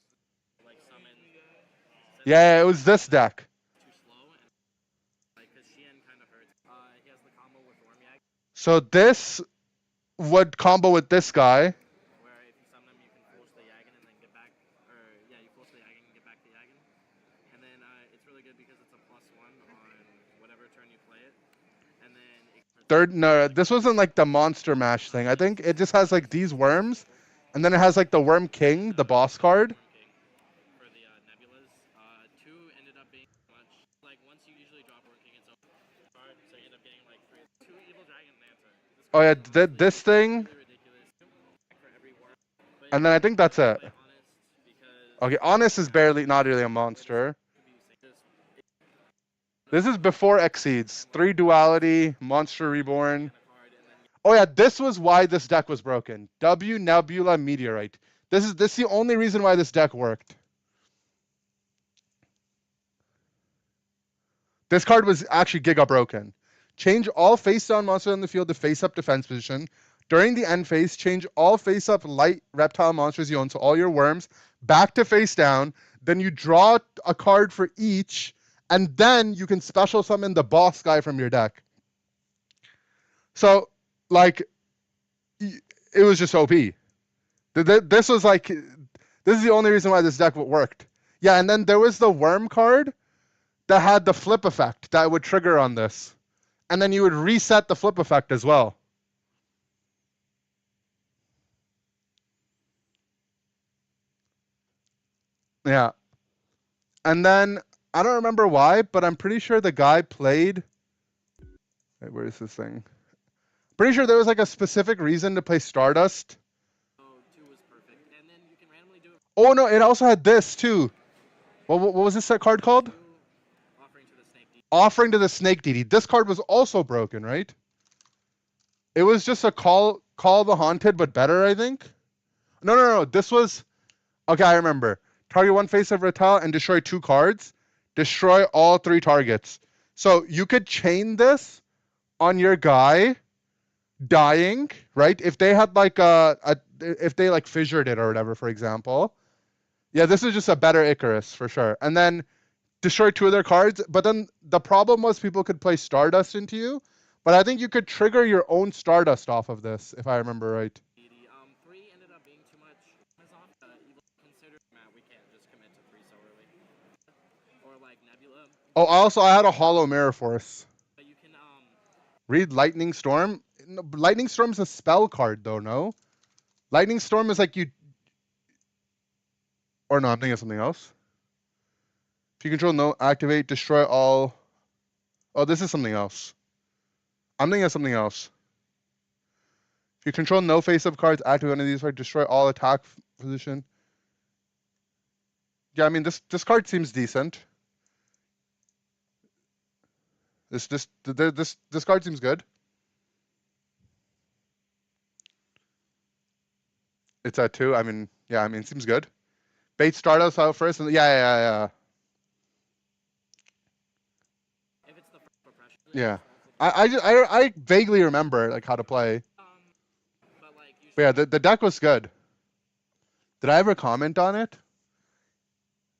Speaker 1: Like summon.
Speaker 3: Yeah, it was this deck.
Speaker 1: Too slow and like because Sheehan kind of hurts. He has the combo with Wormyag.
Speaker 3: So this would combo with this guy.
Speaker 1: Where if you summon him, you can force the Yagen and then get back. Or yeah, you force the Yagen and get back the Yagen. And then it's really good because it's a +1 on whatever turn you play it. And then
Speaker 3: Third, no, this wasn't like the monster mash thing. I think it just has like these worms, and then it has like the Worm King, the boss card.
Speaker 1: For the Nebulas, 2 ended up being much. Like once you usually drop Worm King, it's a card, so you end up getting like 2 Evil Dragon Lancer.
Speaker 3: Oh yeah, this thing. And then I think that's it. Okay, Honest is barely, not really a monster. This is before Exceeds. 3 Duality, Monster Reborn. Oh yeah, this was why this deck was broken. W Nebula Meteorite. This is the only reason why this deck worked. This card was actually Giga broken. Change all face-down monsters on the field to face-up defense position. During the end phase, change all face-up light reptile monsters you own, so all your worms, back to face-down. Then you draw a card for each, and then you can special summon the boss guy from your deck. So, like, it was just OP. This was like, this is the only reason why this deck worked. Yeah, and then there was the worm card that had the flip effect that would trigger on this. And then you would reset the flip effect as well. Yeah. And then, I don't remember why, but I'm pretty sure the guy played... Wait, where is this thing? Pretty sure there was like a specific reason to play Stardust. Oh no, it also had this too. What was this card called? Offering to the Snake Deity. This card was also broken, right? It was just a Call the Haunted, but better, I think. No. This was... Okay, I remember. Target 1 face of reptile and destroy 2 cards. Destroy all 3 targets. So you could chain this on your guy dying, right? If they had like if they like fissured it or whatever, for example. Yeah, this is just a better Icarus for sure. And then destroy 2 of their cards. But then the problem was people could play Stardust into you. But I think you could trigger your own Stardust off of this, if I remember right.
Speaker 1: 3 ended up being too much. We can't just commit to 3 so early. Or like Nebula.
Speaker 3: Oh, also I had a Hollow Mirror Force.
Speaker 1: You can
Speaker 3: read Lightning Storm. No, Lightning Storm's a spell card though, no? Lightning Storm is like you... Or no, I'm thinking of something else. If you control, no, activate, destroy all... Oh, this is something else. I'm thinking of something else. If you control no face-up cards, activate one of these, destroy all attack position. Yeah, I mean, this card seems decent. This card seems good. It's at 2. I mean, yeah, I mean, it seems good. Bait Stardust out first, and yeah.
Speaker 1: If it's the first pressure.
Speaker 3: Yeah. I vaguely remember like how to play. But yeah, the deck was good. Did I ever comment on it?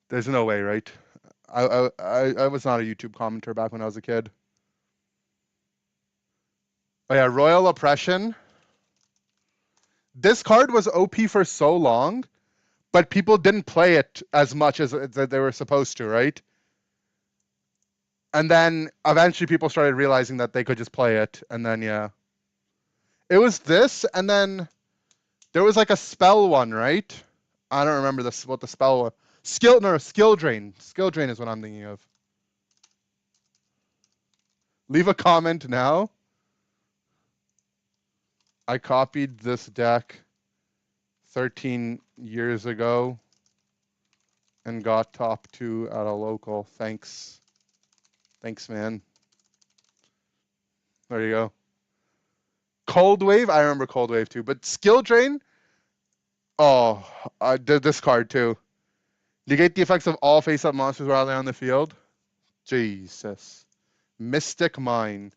Speaker 3: There's no way, right? I was not a YouTube commenter back when I was a kid. Oh yeah, Royal Oppression. This card was OP for so long, but people didn't play it as much as they were supposed to, right? And then eventually people started realizing that they could just play it, and then yeah. It was this, and then there was like a spell one, right? I don't remember what the spell was. Skill Drain. Skill Drain is what I'm thinking of. Leave a comment now. I copied this deck 13 years ago and got top 2 at a local. Thanks. Thanks, man. There you go. Cold Wave, I remember Cold Wave too. But Skill Drain, oh, I did this card too. Negate the effects of all face-up monsters while they're on the field. Jesus. Mystic Mine.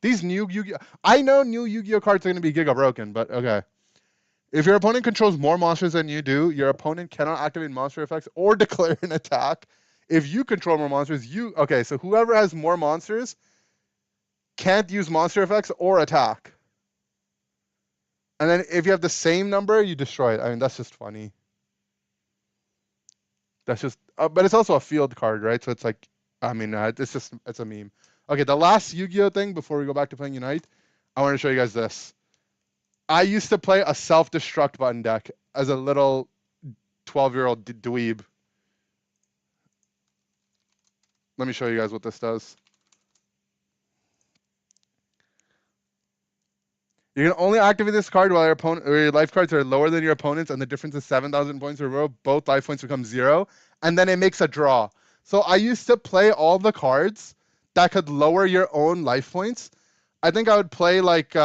Speaker 3: These new Yu-Gi-Oh! I know new Yu-Gi-Oh! Cards are going to be Giga broken, but okay. If your opponent controls more monsters than you do, your opponent cannot activate monster effects or declare an attack. If you control more monsters, okay, so whoever has more monsters can't use monster effects or attack. And then if you have the same number, you destroy it. I mean, that's just funny. That's just, but it's also a field card, right? So it's like, I mean, it's a meme. Okay, the last Yu-Gi-Oh thing before we go back to playing Unite, I want to show you guys this. I used to play a self-destruct button deck as a little 12-year-old dweeb. Let me show you guys what this does. You can only activate this card while your life cards are lower than your opponent's, and the difference is 7,000 points per row. Both life points become 0, and then it makes a draw. So I used to play all the cards that could lower your own life points. I think I would play like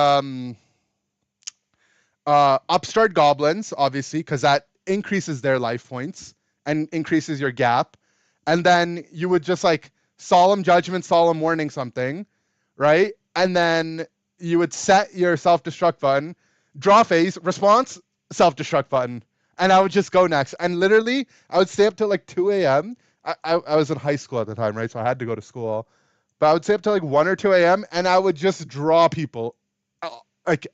Speaker 3: Upstart Goblins, obviously, because that increases their life points and increases your gap. And then you would just like Solemn Judgment, Solemn Warning something, right? And then you would set your self-destruct button, draw phase, response, self-destruct button. And I would just go next. And literally, I would stay up till like 2 a.m. I was in high school at the time, right? So I had to go to school. But I would stay up till like 1 or 2 a.m. and I would just draw people. Like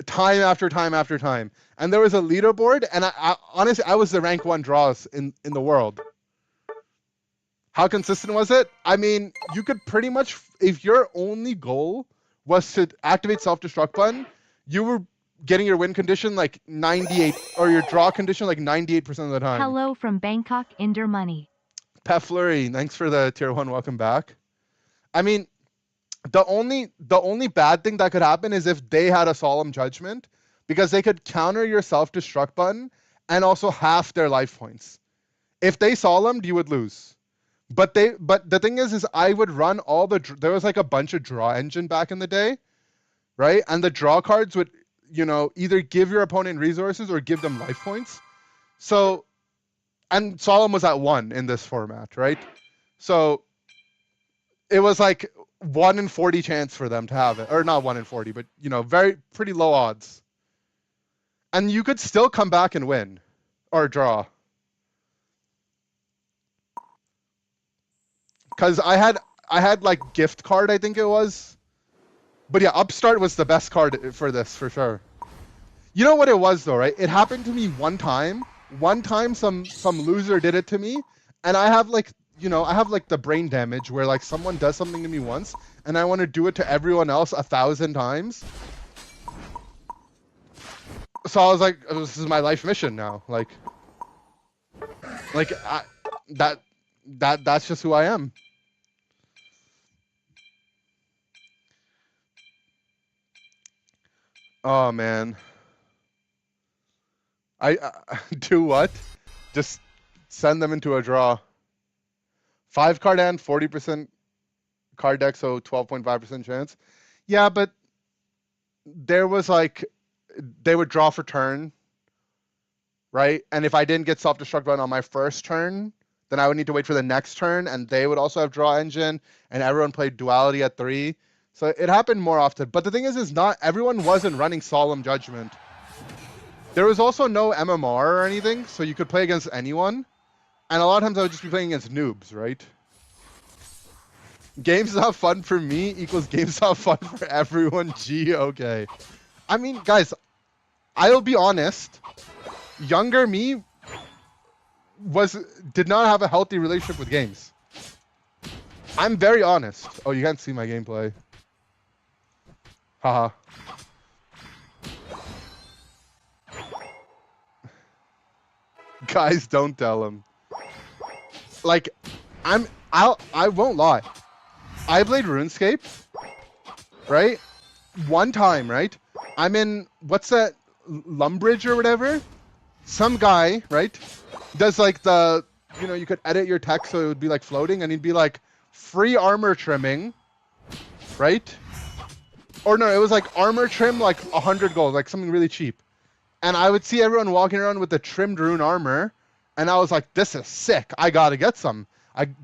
Speaker 3: time after time after time. And there was a leaderboard, and I honestly, I was the rank 1 draws in the world. How consistent was it? I mean, you could pretty much, if your only goal was to activate self-destruct button, you were getting your win condition like 98, or your draw condition like 98% of the time.
Speaker 2: Hello from Bangkok, Inder Money.
Speaker 3: Pet Flurry, thanks for the tier 1, welcome back. I mean, the only bad thing that could happen is if they had a Solemn Judgment, because they could counter your self-destruct button and also half their life points. If they Solemned, you would lose. But the thing is I would run all there was like a bunch of draw engine back in the day, right? And the draw cards would, you know, either give your opponent resources or give them life points. So, and Solemn was at 1 in this format, right? So it was like 1 in 40 chance for them to have it, or not 1 in 40, but you know, pretty low odds. And you could still come back and win or draw. Because I had like gift card, I think it was. But yeah, Upstart was the best card for this, for sure. You know what it was though, right? It happened to me one time. One time some loser did it to me, and I have like, you know, I have like the brain damage where like someone does something to me once and I want to do it to everyone else 1,000 times. So I was like, this is my life mission now. That's just who I am. Oh man. I do what? Just send them into a draw. 5 card hand, 40% card deck, so 12.5% chance. Yeah, but there was like, they would draw for turn, right? And if I didn't get self-destruct button on my first turn, then I would need to wait for the next turn, and they would also have draw engine, and everyone played duality at 3. So it happened more often. But the thing is not everyone wasn't running Solemn Judgment. There was also no MMR or anything, so you could play against anyone. And a lot of times I would just be playing against noobs, right? Games not fun for me equals games not fun for everyone. Gee, okay. I mean, guys, I'll be honest. Younger me did not have a healthy relationship with games. I'm very honest. Oh, you can't see my gameplay. Haha. Guys, don't tell him. Like, I won't lie. I played RuneScape, right? One time, right? I'm in, what's that, Lumbridge or whatever? some guy, right, does like the, you know, you could edit your text so it would be like floating, and he'd be like, free armor trimming, right? Or no, it was like armor trim, like 100 gold, like something really cheap. And I would see everyone walking around with the trimmed rune armor, and I was like, this is sick. I gotta get some.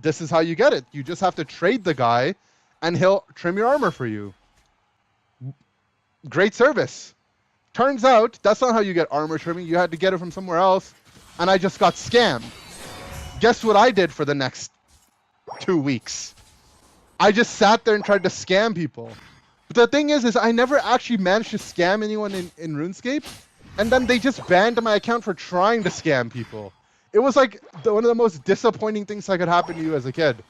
Speaker 3: This is how you get it. You just have to trade the guy, and he'll trim your armor for you. Great service. Turns out, that's not how you get armor trimming. You had to get it from somewhere else, and I just got scammed. Guess what I did for the next 2 weeks? I just sat there and tried to scam people. But the thing is I never actually managed to scam anyone in RuneScape, and then they just banned my account for trying to scam people. It was like one of the most disappointing things that could happen to you as a kid.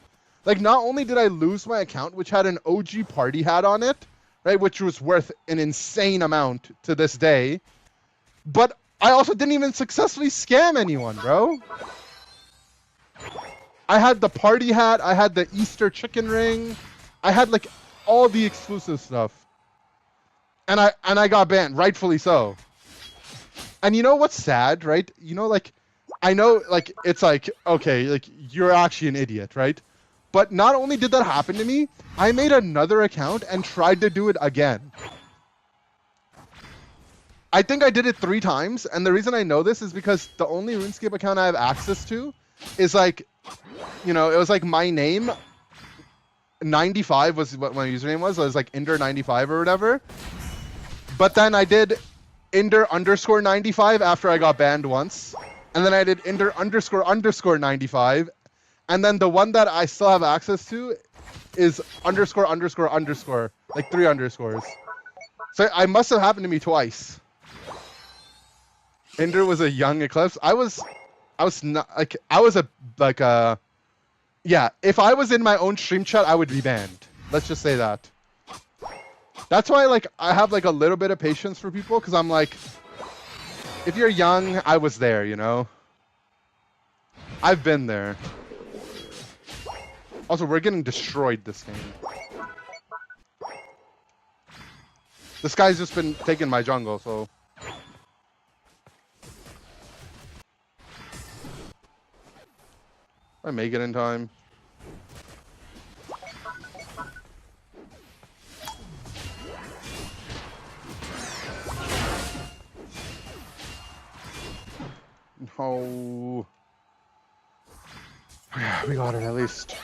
Speaker 3: Like, not only did I lose my account, which had an OG party hat on it, right, which was worth an insane amount to this day, but I also didn't even successfully scam anyone, bro. I had the party hat, I had the Easter chicken ring, I had like all the exclusive stuff. And I got banned, rightfully so. And you know what's sad, right? You know, like, I know, like, it's like, okay, like, you're actually an idiot, right? But not only did that happen to me, I made another account and tried to do it again. I think I did it 3 times, and the reason I know this is because the only RuneScape account I have access to is like, you know, it was like my name, 95 was what my username was. It was like inder95 or whatever. But then I did inder_95 after I got banned once. And then I did inder__95. And then the one that I still have access to is ____, like 3 underscores. So I must have happened to me twice. Inder was a young Eclipse. I was not like, I was yeah, if I was in my own stream chat, I would be banned. Let's just say that. That's why, like, I have like a little bit of patience for people, because I'm like, if you're young, I was there, you know? I've been there. Also, we're getting destroyed this game. This guy's just been taking my jungle, so... I make it in time. No. We got it at least.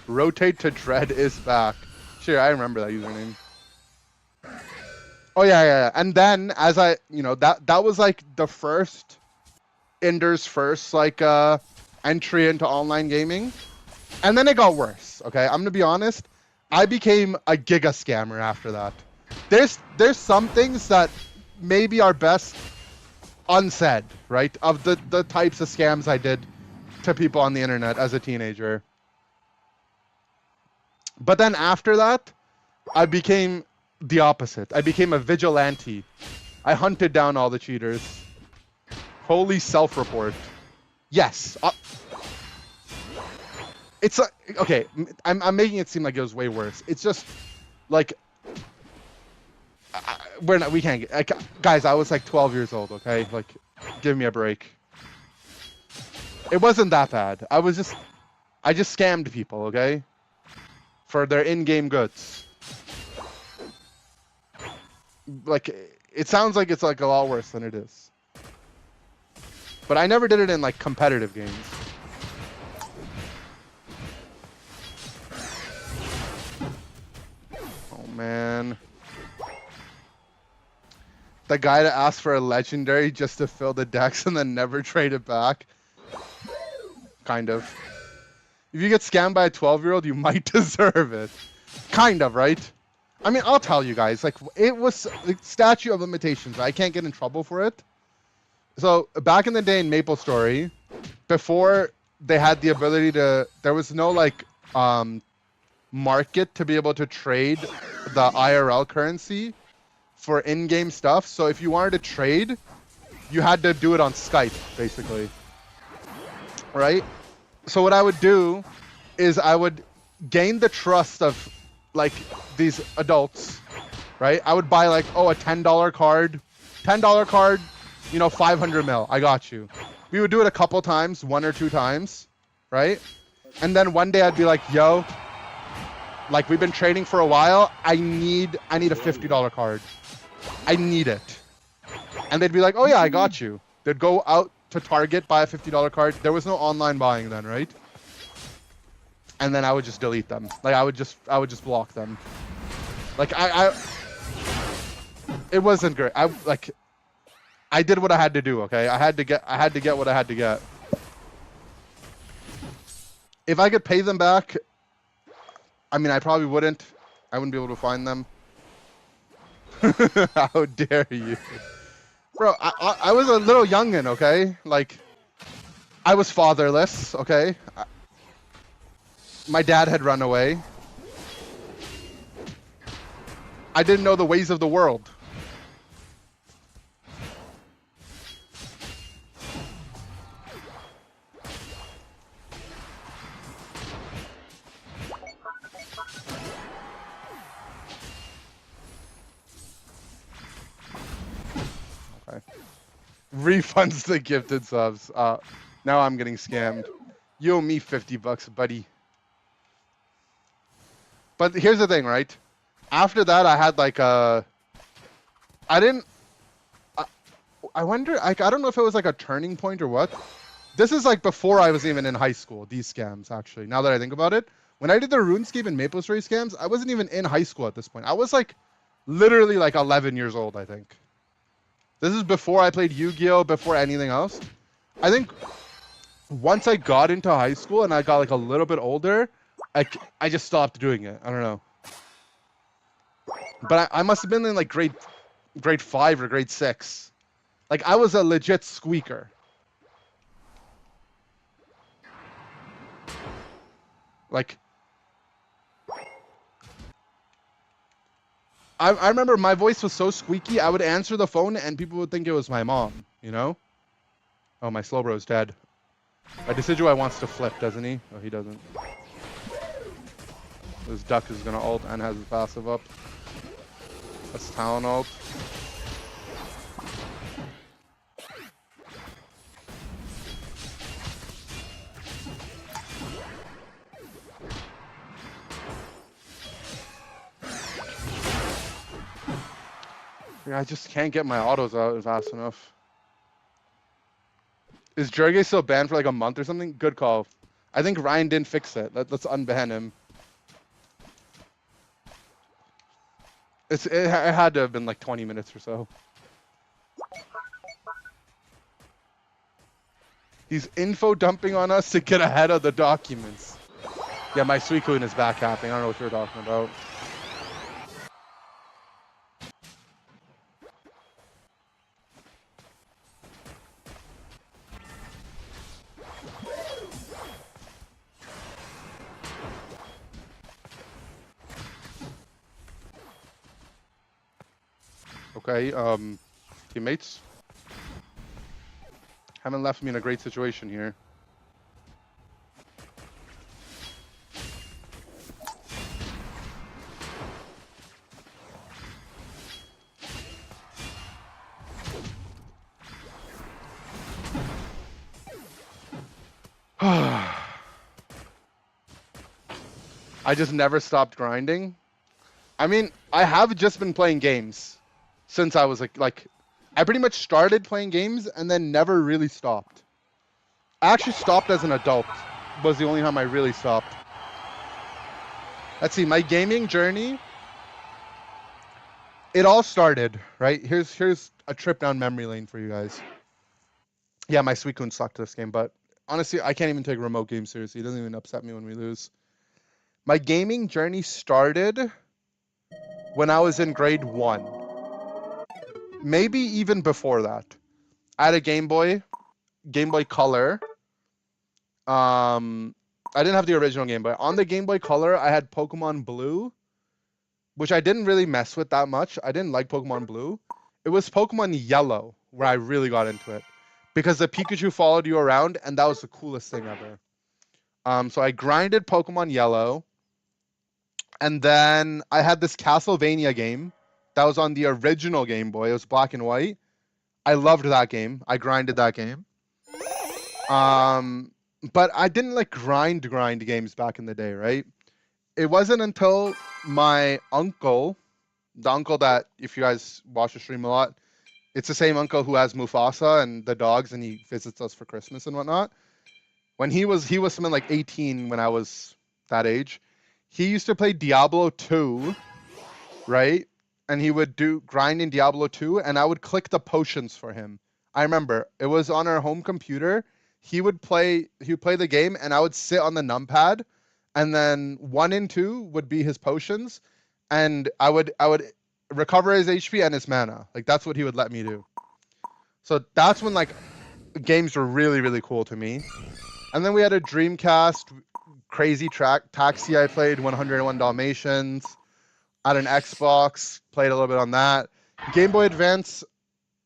Speaker 3: Rotate to Dread is back. Sure, I remember that username. Oh yeah. And then as I, you know, that was like the first Inder's first like entry into online gaming, and then it got worse. Okay, I'm gonna be honest. I became a giga scammer after that. There's some things that maybe are best unsaid, right? Of the types of scams I did to people on the internet as a teenager. But then after that, I became the opposite. I became a vigilante. I hunted down all the cheaters. Holy self-report. Yes. It's okay. I'm making it seem like it was way worse. It's just like we can't get, guys. I was like 12 years old. Okay, like, give me a break. It wasn't that bad. I just scammed people. Okay, for their in-game goods. Like, it sounds like it's like a lot worse than it is. But I never did it in like competitive games. Oh man. The guy that asked for a legendary just to fill the decks and then never trade it back. Kind of. If you get scammed by a 12-year-old, you might deserve it. Kind of, right? I mean, I'll tell you guys, like, it was the statute of limitations. I can't get in trouble for it. So back in the day in MapleStory, before they had the ability to, there was no like market to be able to trade the IRL currency for in-game stuff. So if you wanted to trade, you had to do it on Skype, basically. Right? So what I would do is I would gain the trust of like these adults, right? I would buy like, oh, a $10 card, $10 card you know, 500 mil. I got you. We would do it a couple times, 1 or 2 times, right? And then one day I'd be like, yo, like we've been trading for a while. I need a $50 card. I need it. And they'd be like, oh yeah, I got you. They'd go out to Target, buy a $50 card. There was no online buying then, right? And then I would just delete them. Like I would just block them. Like it wasn't great. I did what I had to do, okay? I had to get what I had to get. If I could pay them back, I mean, I probably wouldn't. I wouldn't be able to find them. How dare you? Bro, I was a little youngin', okay? Like, I was fatherless, okay? My dad had run away. I didn't know the ways of the world. Okay. Refunds the gifted subs. Now I'm getting scammed. You owe me $50, buddy. But here's the thing, right? After that, I had like a... I wonder... I don't know if it was like a turning point or what. This is like before I was even in high school, these scams, actually. Now that I think about it. When I did the RuneScape and Maple Story scams, I wasn't even in high school at this point. I was like literally like 11 years old, I think. This is before I played Yu-Gi-Oh!, before anything else. I think once I got into high school and I got like a little bit older, I just stopped doing it. I don't know. But I must have been in like grade 5 or grade 6. Like I was a legit squeaker. Like I remember my voice was so squeaky, I would answer the phone and people would think it was my mom, you know? Oh, my slow bro's dead. My Decidueye wants to flip, doesn't he? Oh, he doesn't. This duck is gonna ult and has his passive up. That's Talon ult. Yeah, I just can't get my autos out fast enough. Is Jerge still banned for like a month or something? Good call. I think Ryan didn't fix it. Let's unban him. It had to have been like 20 minutes or so. He's info dumping on us to get ahead of the documents. Yeah, my Suicune is back happening. I don't know what you're talking about. Okay, teammates. Haven't left me in a great situation here. I just never stopped grinding. I mean, I have just been playing games since I was like I pretty much started playing games and then never really stopped. I actually stopped as an adult. Was the only time I really stopped. Let's see, my gaming journey. It all started, right? Here's a trip down memory lane for you guys. Yeah, my Suicune sucked this game, but honestly, I can't even take remote games seriously. It doesn't even upset me when we lose. My gaming journey started when I was in grade 1. Maybe even before that. I had a Game Boy Color. I didn't have the original Game Boy. On the Game Boy Color, I had Pokemon Blue, which I didn't really mess with that much. I didn't like Pokemon Blue. It was Pokemon Yellow where I really got into it because the Pikachu followed you around, and that was the coolest thing ever. So I grinded Pokemon Yellow, and then I had this Castlevania game that was on the original Game Boy. It was black and white. I loved that game. I grinded that game. But I didn't like grind games back in the day, right? It wasn't until my uncle, the uncle that, if you guys watch the stream a lot, it's the same uncle who has Mufasa and the dogs, and he visits us for Christmas and whatnot. When he was something like 18 when I was that age. He used to play Diablo 2, right? And he would do grind in Diablo 2, and I would click the potions for him. I remember it was on our home computer. He would play the game, and I would sit on the numpad, and then 1 and 2 would be his potions, and I would recover his HP and his mana. Like, that's what he would let me do. So that's when like games were really, really cool to me. And then we had a Dreamcast, Crazy Taxi. I played 101 Dalmatians. I had an Xbox, played a little bit on that. Game Boy Advance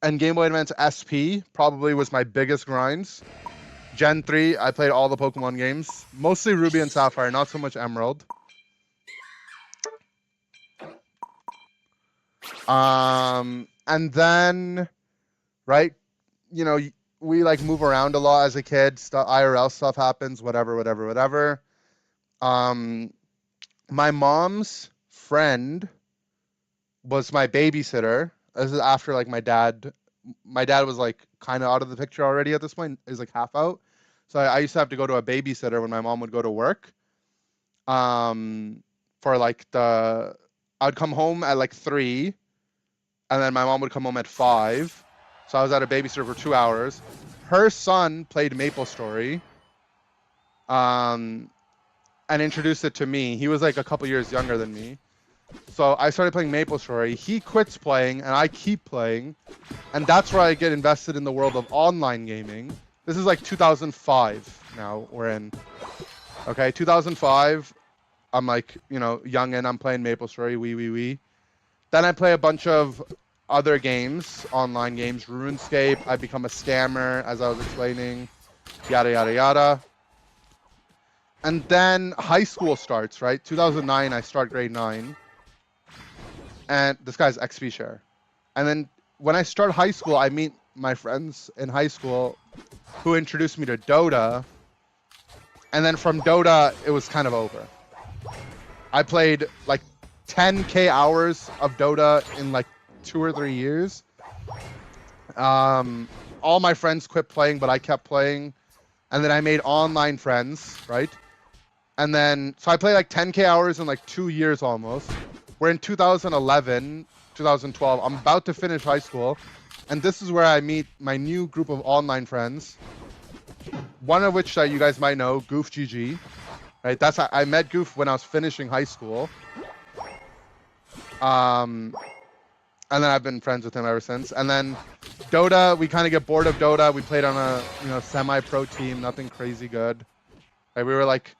Speaker 3: and Game Boy Advance SP probably was my biggest grinds. Gen 3, I played all the Pokemon games, mostly Ruby and Sapphire, not so much Emerald. And then, right, you know, we like move around a lot as a kid. IRL stuff happens, whatever. My mom's friend was my babysitter. This is after like my dad was like kind of out of the picture already at this point. He's like half out. So I used to have to go to a babysitter when my mom would go to work. For like I'd come home at like 3, and then my mom would come home at 5. So I was at a babysitter for 2 hours. Her son played MapleStory, and introduced it to me. He was like a couple years younger than me. So I started playing MapleStory. He quits playing, and I keep playing. And that's where I get invested in the world of online gaming. This is like 2005 now we're in. Okay, 2005. I'm like, you know, young, and I'm playing MapleStory, wee. Then I play a bunch of other games, online games, RuneScape. I become a scammer, as I was explaining, yada. And then high school starts, right? 2009, I start grade 9. And this guy's XP share. And then when I start high school, I meet my friends in high school who introduced me to Dota. And then from Dota, it was kind of over. I played like 10K hours of Dota in like 2 or 3 years. All my friends quit playing, but I kept playing. And then I made online friends, right? And then, so I played like 10K hours in like 2 years almost. We're in 2011, 2012. I'm about to finish high school. And this is where I meet my new group of online friends. One of which you guys might know, Goof GG. Right? I met Goof when I was finishing high school. And then I've been friends with him ever since. And then Dota, we kind of get bored of Dota. We played on a, you know, semi-pro team, nothing crazy good. Right? We were like,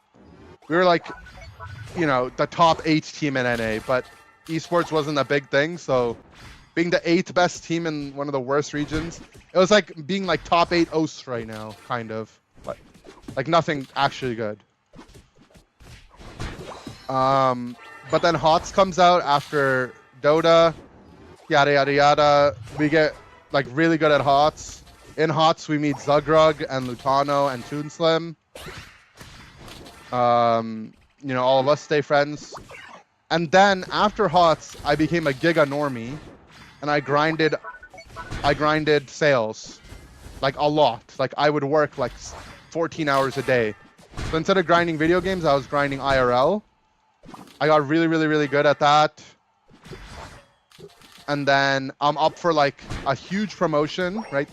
Speaker 3: you know, the top 8 team in NA, but esports wasn't a big thing. So being the 8th best team in one of the worst regions, it was like being like top 8 OS right now, kind of. Like nothing actually good. But then HOTS comes out after Dota, yada. We get like really good at HOTS. In HOTS, we meet Zugrug and Lutano and Toonslim. You know, all of us stay friends. And then after HOTS, I became a Giga normie, and I grinded sales, like a lot. Like I would work like 14 hours a day. So instead of grinding video games, I was grinding IRL. I got really good at that. And then I'm up for like a huge promotion, right?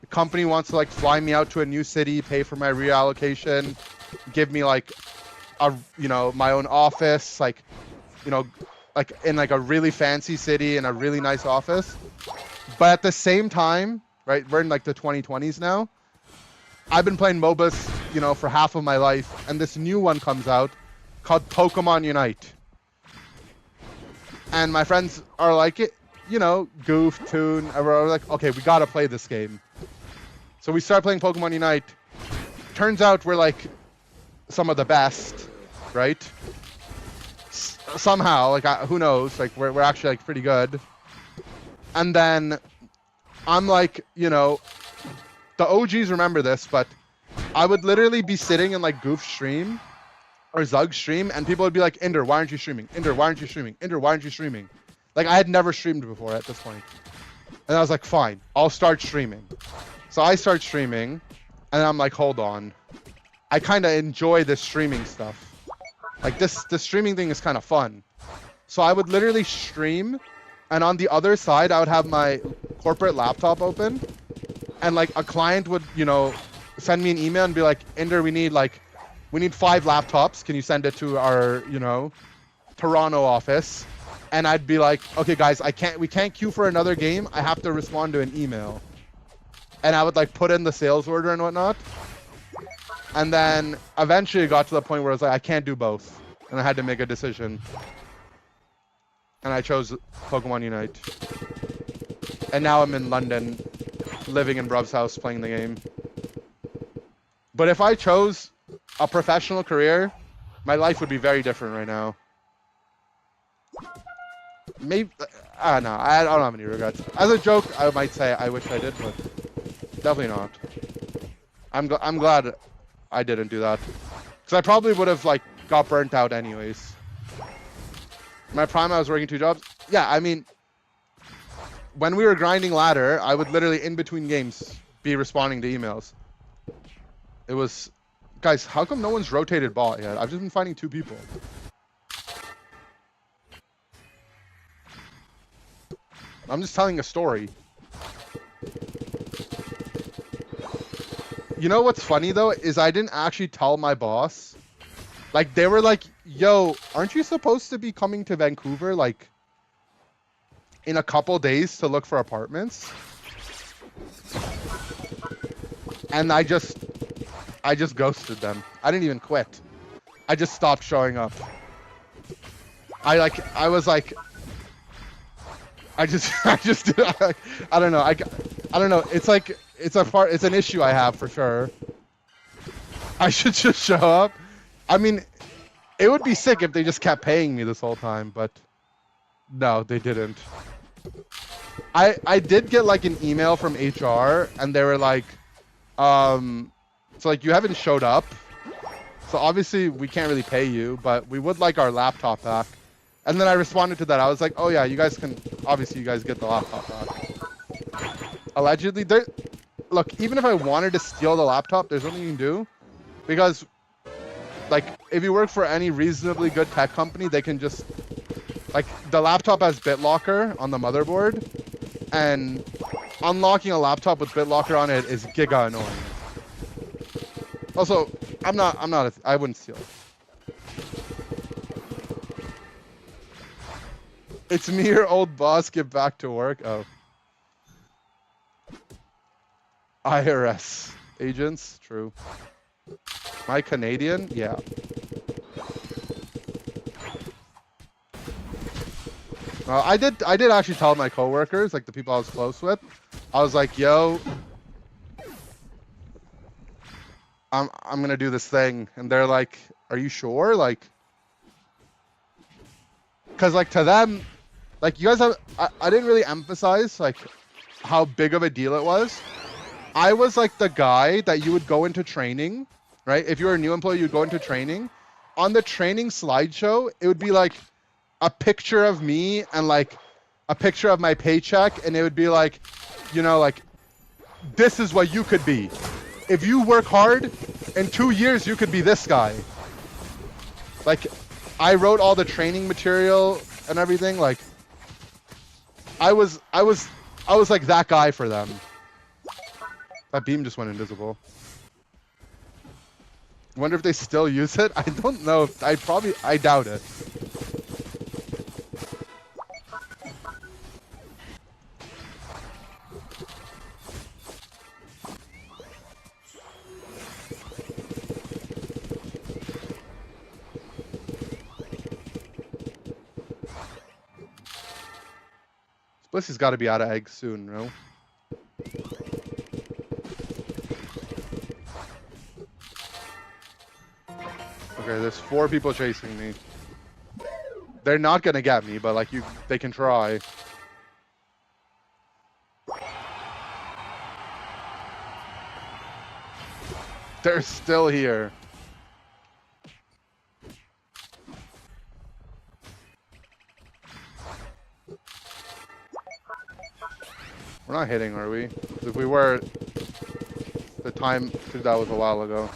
Speaker 3: The company wants to like fly me out to a new city, pay for my reallocation, give me like you know, my own office, like, you know, like in like a really fancy city in a really nice office. But at the same time, right, we're in like the 2020s now. I've been playing MOBAs, you know, for half of my life, and this new one comes out called Pokemon Unite. And my friends are like, you know, Goof, Toon, we're like, okay, we gotta play this game. So we start playing Pokemon Unite. Turns out we're like some of the best, right? Somehow, like, who knows? Like, we're actually like pretty good. And then I'm like, you know, the OGs remember this, but I would literally be sitting in like Goof stream or Zug stream, and people would be like, Inder, why aren't you streaming? Inder, why aren't you streaming? Inder, why aren't you streaming? Like, I had never streamed before at this point. And I was like, fine, I'll start streaming. So I start streaming, and I'm like, hold on. I kind of enjoy this streaming stuff. Like, this streaming thing is kind of fun. So I would literally stream, and on the other side, I would have my corporate laptop open, and like a client would, you know, send me an email and be like, Inder, we need 5 laptops. Can you send it to our, you know, Toronto office? And I'd be like, okay, guys, we can't queue for another game. I have to respond to an email. And I would like put in the sales order and whatnot. And then eventually it got to the point where I was like, I can't do both. And I had to make a decision. And I chose Pokemon Unite. And now I'm in London, living in Bruv's house, playing the game. But if I chose a professional career, my life would be very different right now. Maybe, I don't know. I don't have any regrets. As a joke, I might say I wish I did, but definitely not. I'm glad I didn't do that, because I probably would have like got burnt out anyways. In my prime, I was working 2 jobs. Yeah, I mean, when we were grinding ladder, I would literally in between games be responding to emails. It was, guys, how come no one's rotated bot yet? I've just been finding 2 people. I'm just telling a story. You know what's funny though is I didn't actually tell my boss. Like, they were like, yo, aren't you supposed to be coming to Vancouver like in a couple days to look for apartments? And I just ghosted them. I didn't even quit. I just stopped showing up. I don't know. I don't know. It's like, it's an issue I have for sure. I should just show up. I mean, it would be sick if they just kept paying me this whole time, but no, they didn't. I did get like an email from HR, and they were like, so like, you haven't showed up, so obviously we can't really pay you, but we would like our laptop back. And then I responded to that. I was like, oh yeah, you guys can, obviously you guys get the laptop back. Allegedly, look, even if I wanted to steal the laptop, there's nothing you can do. Because, like, if you work for any reasonably good tech company, they can just, like, the laptop has BitLocker on the motherboard. And unlocking a laptop with BitLocker on it is giga annoying. Also, I wouldn't steal it. It's me, your old boss. Get back to work. Oh. IRS agents. True. Am I Canadian? Yeah. I did actually tell my coworkers, like the people I was close with. I was like, yo, I'm gonna do this thing, and they're like, are you sure? Like, cause like to them, like, you guys have, I didn't really emphasize like how big of a deal it was. I was like the guy that you would go into training, right? If you were a new employee, you'd go into training. On the training slideshow, it would be like a picture of me and like a picture of my paycheck, and it would be like, you know, like, this is what you could be. If you work hard, in 2 years you could be this guy. Like, I wrote all the training material and everything. Like, I was like that guy for them. That beam just went invisible. Wonder if they still use it? I don't know. I doubt it. Splissy's got to be out of eggs soon, no? Okay, there's 4 people chasing me. They're not gonna get me, but like they can try. They're still here. We're not hitting, are we? If we were, the time to do that was a while ago.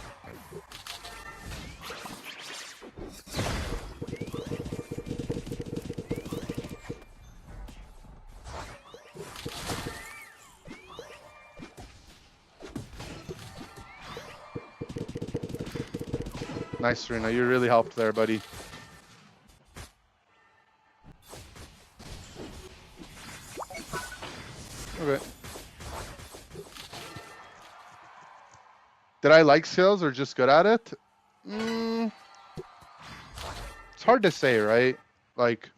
Speaker 3: Nice, Serena. You really helped there, buddy. Okay. Did I like skills or just good at it? It's hard to say, right? Like,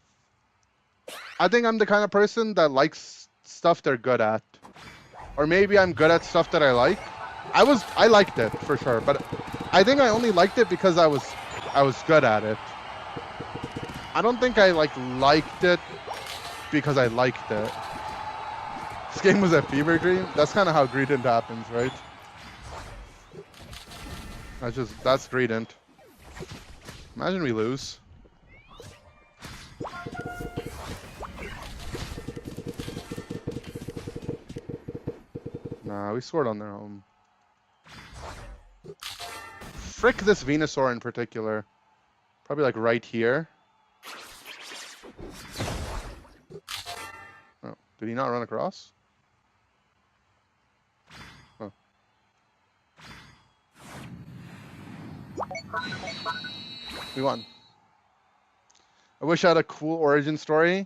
Speaker 3: I think I'm the kind of person that likes stuff they're good at. Or maybe I'm good at stuff that I like. I liked it for sure, but I think I only liked it because I was good at it. I don't think I liked it because I liked it. This game was a fever dream. That's kind of how Greedent happens, right? That's Greedent. Imagine we lose. Nah, we scored on their home. Frick this Venusaur in particular. Probably like right here. Oh, did he not run across? Oh. We won. I wish I had a cool origin story.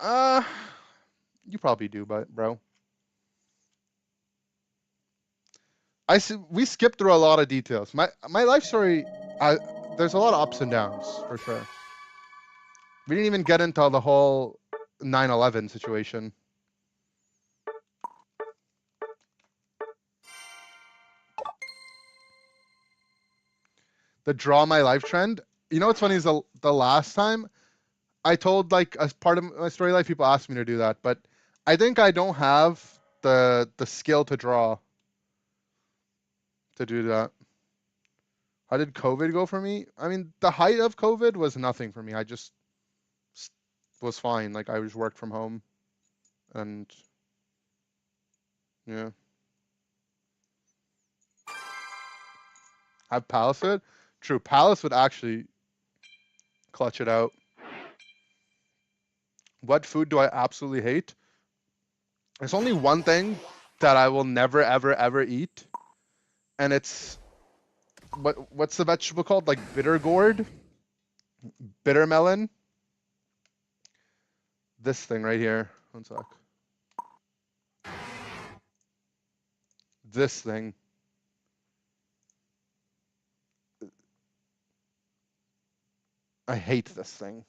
Speaker 3: You probably do, but bro. We skipped through a lot of details. My life story, there's a lot of ups and downs for sure. We didn't even get into the whole 9/11 situation. The draw my life trend. You know what's funny is the last time I told, like, as part of my story life, people asked me to do that, but I think I don't have the skill to draw to do that. How did COVID go for me? I mean, the height of COVID was nothing for me. I just was fine. Like, I just worked from home, and yeah. Have Palace it? True, Palace would actually clutch it out. What food do I absolutely hate? There's only one thing that I will never, ever, ever eat, and it's what's the vegetable called? Like bitter gourd? Bitter melon? This thing right here. One sec. This thing. I hate this thing.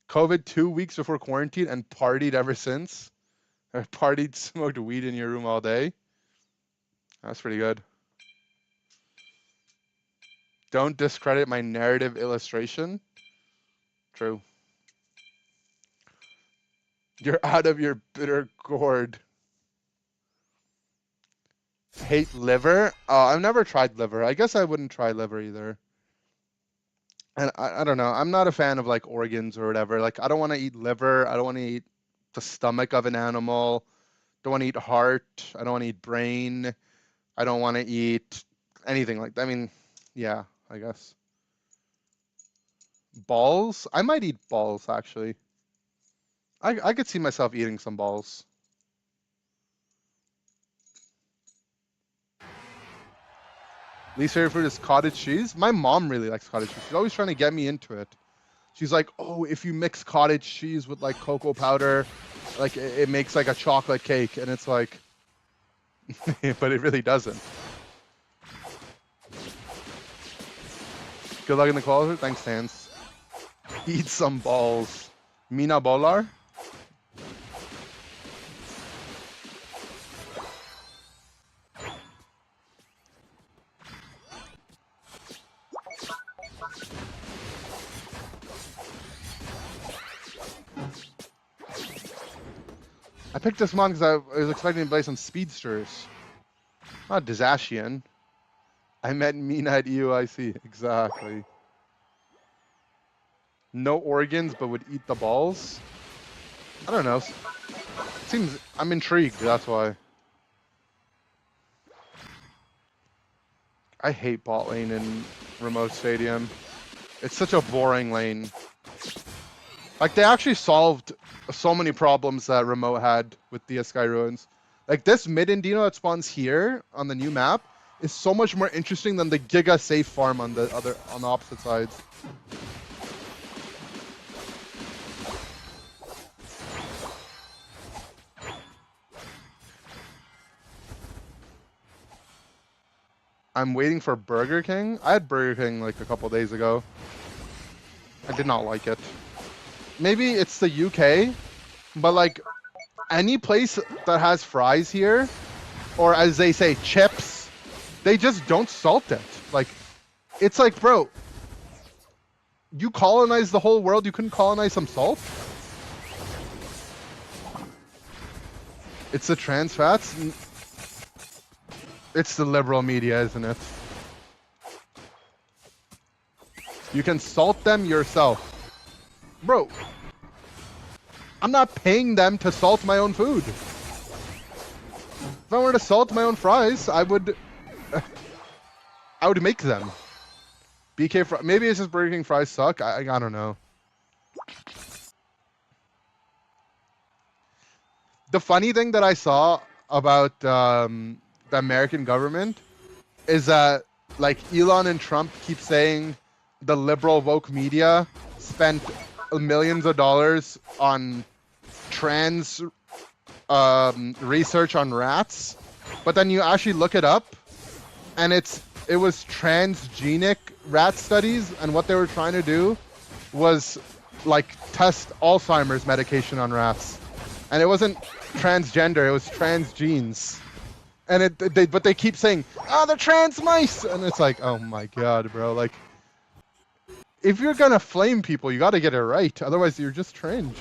Speaker 3: COVID 2 weeks before quarantine and partied ever since. I partied, smoked weed in your room all day. That's pretty good. Don't discredit my narrative illustration. True. You're out of your bitter gourd. Hate liver? I've never tried liver. I guess I wouldn't try liver either. And I don't know. I'm not a fan of like organs or whatever. Like, I don't want to eat liver. I don't want to eat the stomach of an animal. Don't want to eat heart. I don't want to eat brain. I don't want to eat anything like that. I mean, yeah, I guess. Balls? I might eat balls, actually. I could see myself eating some balls. Least favorite food is cottage cheese. My mom really likes cottage cheese. She's always trying to get me into it. She's like, oh, if you mix cottage cheese with like cocoa powder, like it makes like a chocolate cake. And it's like, but it really doesn't. Good luck in the qualifier. Thanks, Hans. Eat some balls. Mina Bolar? I picked this mon because I was expecting to play some speedsters. Not Dizacian. I meant Mean-eyed EUIC. Exactly. No organs, but would eat the balls. I don't know. Seems I'm intrigued. That's why. I hate bot lane in remote stadium. It's such a boring lane. Like they actually solved so many problems that remote had with the Sky Ruins. Like this mid Indino that spawns here on the new map is so much more interesting than the Giga safe farm on the opposite sides. I'm waiting for Burger King. I had Burger King like a couple days ago. I did not like it. Maybe it's the UK, but like any place that has fries here, or as they say, chips, they just don't salt it. Like, it's like, bro, you colonized the whole world, you couldn't colonize some salt? It's the trans fats. It's the liberal media, isn't it? You can salt them yourself. Bro, I'm not paying them to salt my own food. If I were to salt my own fries, I would make them. BK fries, maybe it's just Burger King fries suck. I don't know. The funny thing that I saw about the American government is that like Elon and Trump keep saying the liberal woke media spent millions of dollars on trans research on rats, but then you actually look it up and it was transgenic rat studies, and what they were trying to do was like test Alzheimer's medication on rats, and it wasn't transgender, it was trans genes. And but they keep saying, oh, they're trans mice, and it's like, oh my god, bro, like if you're gonna flame people, you gotta get it right, otherwise you're just cringe.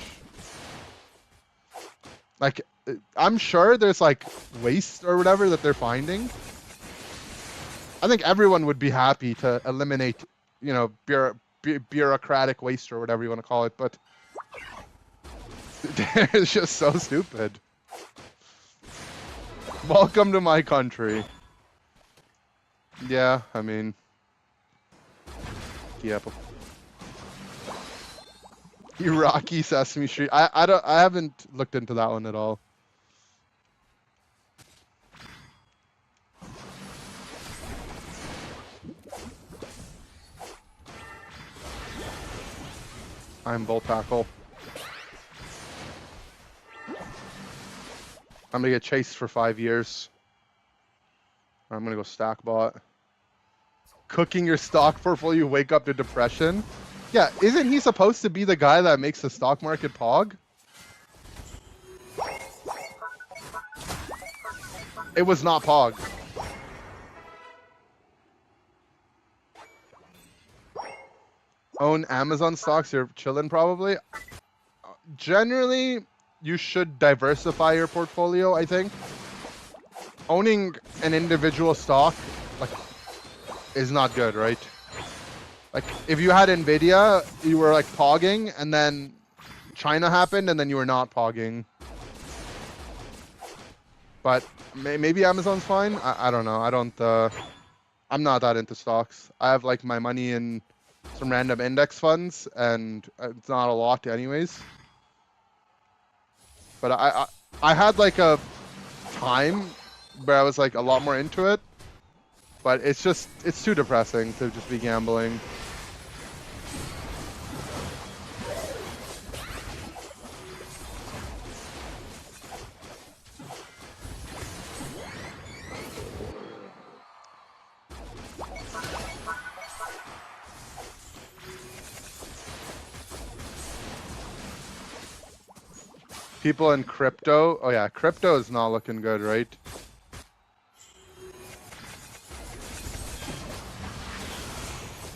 Speaker 3: Like, I'm sure there's like waste or whatever that they're finding. I think everyone would be happy to eliminate, you know, bureaucratic waste or whatever you want to call it, but it's just so stupid. Welcome to my country. Yeah, I mean, yeah. Iraqi Sesame Street. I haven't looked into that one at all. I'm Bull Tackle. I'm gonna get chased for 5 years. I'm gonna go stack bot. Cooking your stock portfolio, wake up to depression. Yeah, isn't he supposed to be the guy that makes the stock market pog? It was not pog. Own Amazon stocks, you're chilling probably. Generally, you should diversify your portfolio, I think. Owning an individual stock like is not good, right? Like if you had Nvidia, you were like pogging, and then China happened, and then you were not pogging. But maybe Amazon's fine. I don't know. I'm not that into stocks. I have like my money in some random index funds, and it's not a lot anyways. But I had like a time where I was like a lot more into it, but it's too depressing to just be gambling. People in crypto. Oh yeah, crypto is not looking good, right?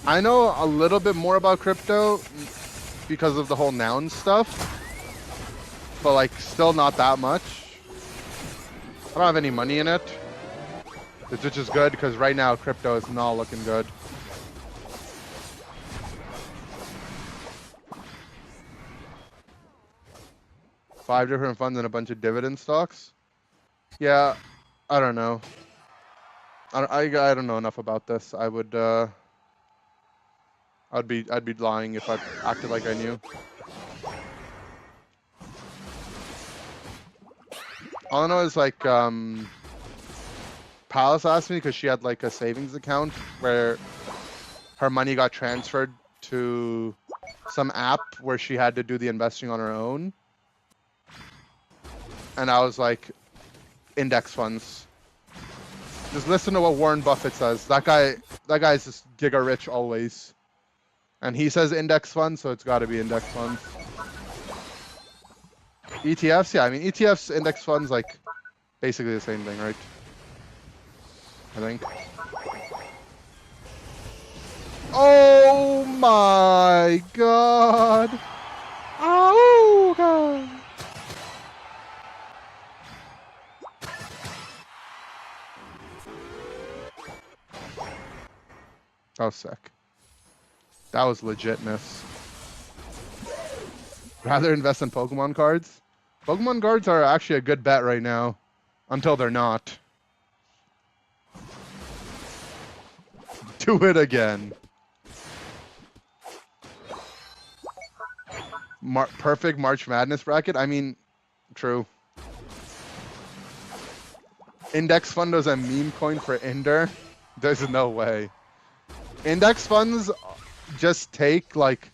Speaker 3: I know a little bit more about crypto because of the whole noun stuff. but like still not that much. I don't have any money in it, which is good because right now crypto is not looking good. Five different funds and a bunch of dividend stocks. Yeah, I don't know. I don't know enough about this. I'd be lying if I acted like I knew. All I know is like Palace asked me because she had like a savings account where her money got transferred to some app where she had to do the investing on her own. And I was like, index funds. Just listen to what Warren Buffett says. That guy's just giga rich always. And he says index funds, so it's got to be index funds. ETFs, yeah, I mean ETFs, index funds, like basically the same thing, right? I think. Oh my god! Oh god! That was sick. That was legitness. Rather invest in Pokemon cards? Pokemon cards are actually a good bet right now. Until they're not. Do it again. Perfect March Madness bracket? I mean, true. Index fund was a meme coin for Inder? There's no way. Index funds just take like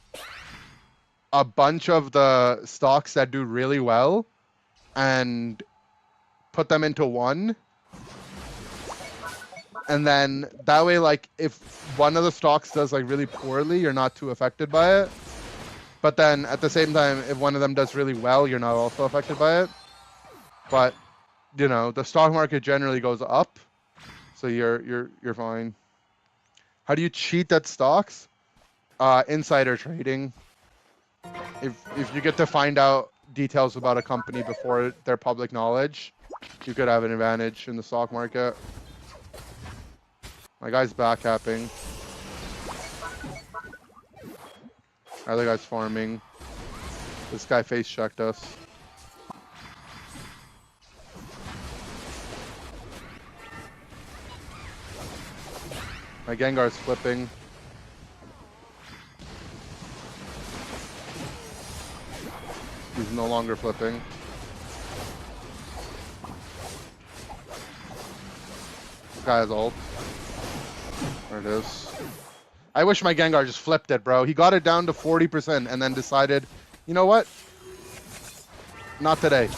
Speaker 3: a bunch of the stocks that do really well and put them into one. And then that way, like if one of the stocks does like really poorly, you're not too affected by it. But then at the same time, if one of them does really well, you're not also affected by it. But you know, the stock market generally goes up, so you're fine. How do you cheat at stocks? Insider trading. If you get to find out details about a company before they're public knowledge, you could have an advantage in the stock market. My guy's backcapping. Other guy's farming. This guy face checked us. My Gengar's flipping. He's no longer flipping. This guy has ult. There it is. I wish my Gengar just flipped it, bro. He got it down to 40% and then decided, you know what? Not today.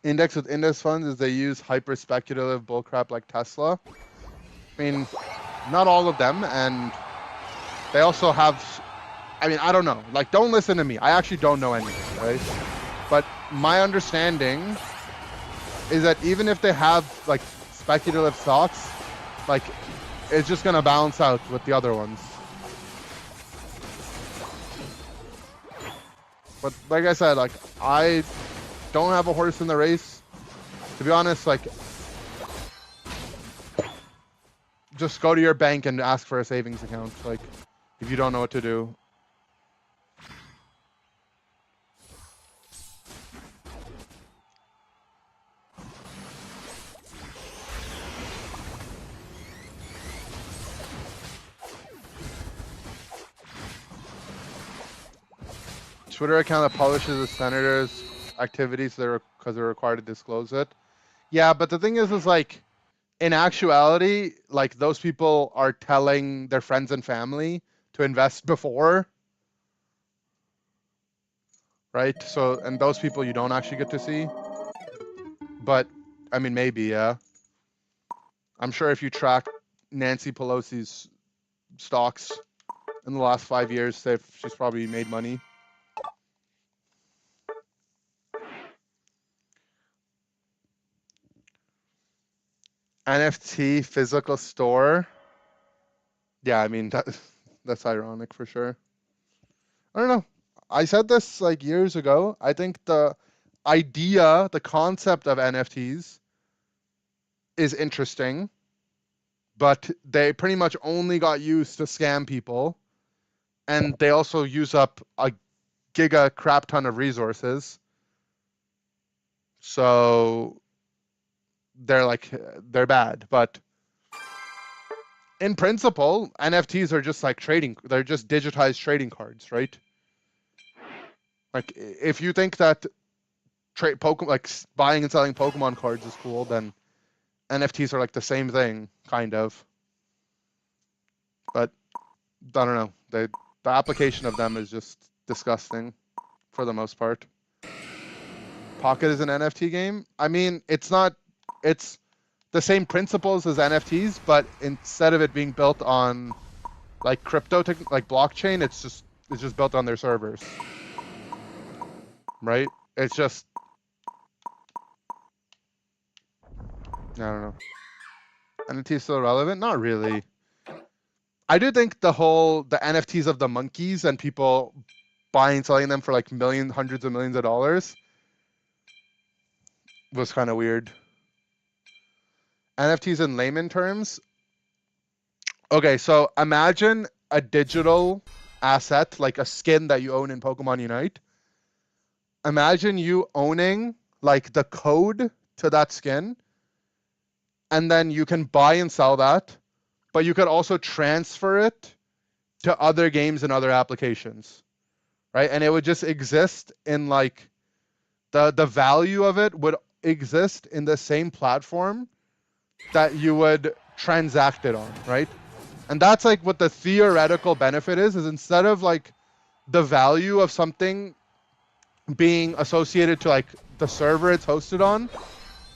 Speaker 3: Index with index funds is they use hyper speculative bullcrap like Tesla. I mean, not all of them, and they also have, I mean, I don't know. Like, don't listen to me. I actually don't know anything, right? But my understanding is that even if they have, like, speculative stocks, like, it's just going to balance out with the other ones. But like I said, like, I don't have a horse in the race. To be honest, like, just go to your bank and ask for a savings account, like, if you don't know what to do. Twitter account that publishes the senator's activities because they're required to disclose it. Yeah, but the thing is like, in actuality, like those people are telling their friends and family to invest before, right? So, and those people you don't actually get to see. But, I mean, maybe, yeah. I'm sure if you track Nancy Pelosi's stocks in the last 5 years, she's probably made money. NFT physical store. Yeah, I mean that's ironic for sure. I don't know. I said this like years ago. I think the idea, the concept of NFTs is interesting, but they pretty much only got used to scam people, and they also use up a giga crap ton of resources. So they're bad, but in principle, NFTs are just like trading. They're just digitized trading cards, right? Like if you think that Pokemon, like buying and selling Pokemon cards is cool, then NFTs are like the same thing, kind of. But I don't know. The application of them is just disgusting for the most part. Pocket is an NFT game. I mean, it's not. It's the same principles as NFTs, but instead of it being built on like crypto, like blockchain, it's just built on their servers, right? It's just I don't know. NFT is still relevant? Not really. I do think the NFTs of the monkeys and people buying and selling them for like millions, hundreds of millions of dollars was kind of weird. NFTs in layman terms. Okay, so imagine a digital asset, like a skin that you own in Pokemon Unite. Imagine you owning like the code to that skin, and then you can buy and sell that, but you could also transfer it to other games and other applications, right? And it would just exist in like the value of it would exist in the same platform that you would transact it on, right? And that's like what the theoretical benefit is instead of like the value of something being associated to like the server it's hosted on,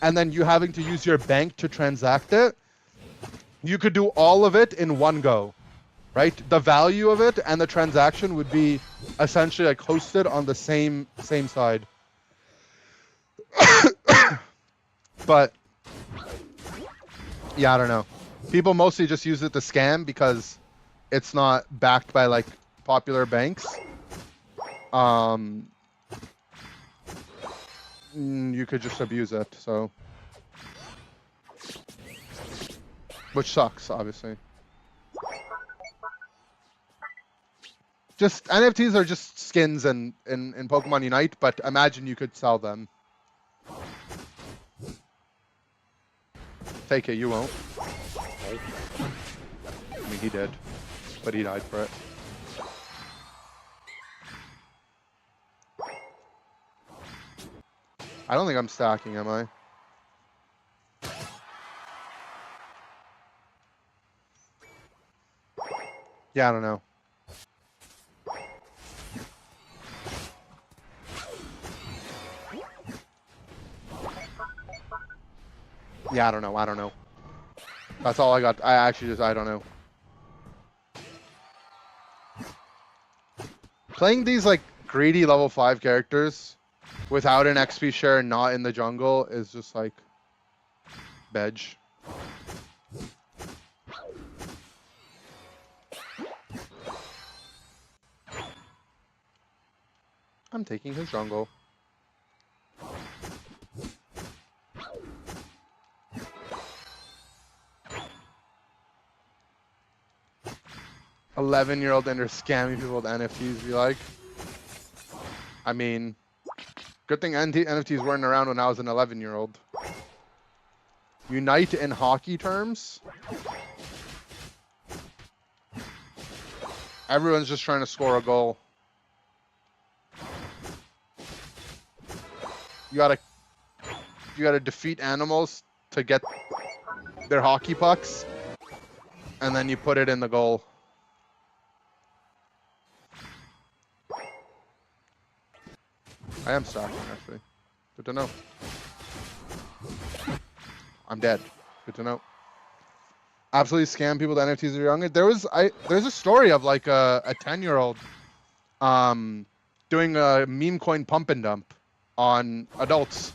Speaker 3: and then you having to use your bank to transact it, you could do all of it in one go, right? The value of it and the transaction would be essentially like hosted on the same side. But yeah, I don't know. People mostly just use it to scam because it's not backed by like popular banks. You could just abuse it, so which sucks, obviously. Just NFTs are just skins in Pokemon Unite, but imagine you could sell them. Take it, you won't. I mean, he did, but he died for it. I don't think I'm stacking, am I? Yeah, I don't know. Yeah, I don't know. I don't know. That's all I got. I don't know. Playing these like greedy level 5 characters without an XP share and not in the jungle is just like veg. I'm taking his jungle. "11-year-old Ender scamming people with NFTs." Be like, I mean, good thing NFTs weren't around when I was an 11-year-old. Unite in hockey terms. Everyone's just trying to score a goal. You gotta defeat animals to get their hockey pucks, and then you put it in the goal. I am stacking, actually. Good to know. I'm dead. Good to know. Absolutely scam people with NFTs that are younger. There's a story of like a 10-year-old doing a meme coin pump and dump on adults.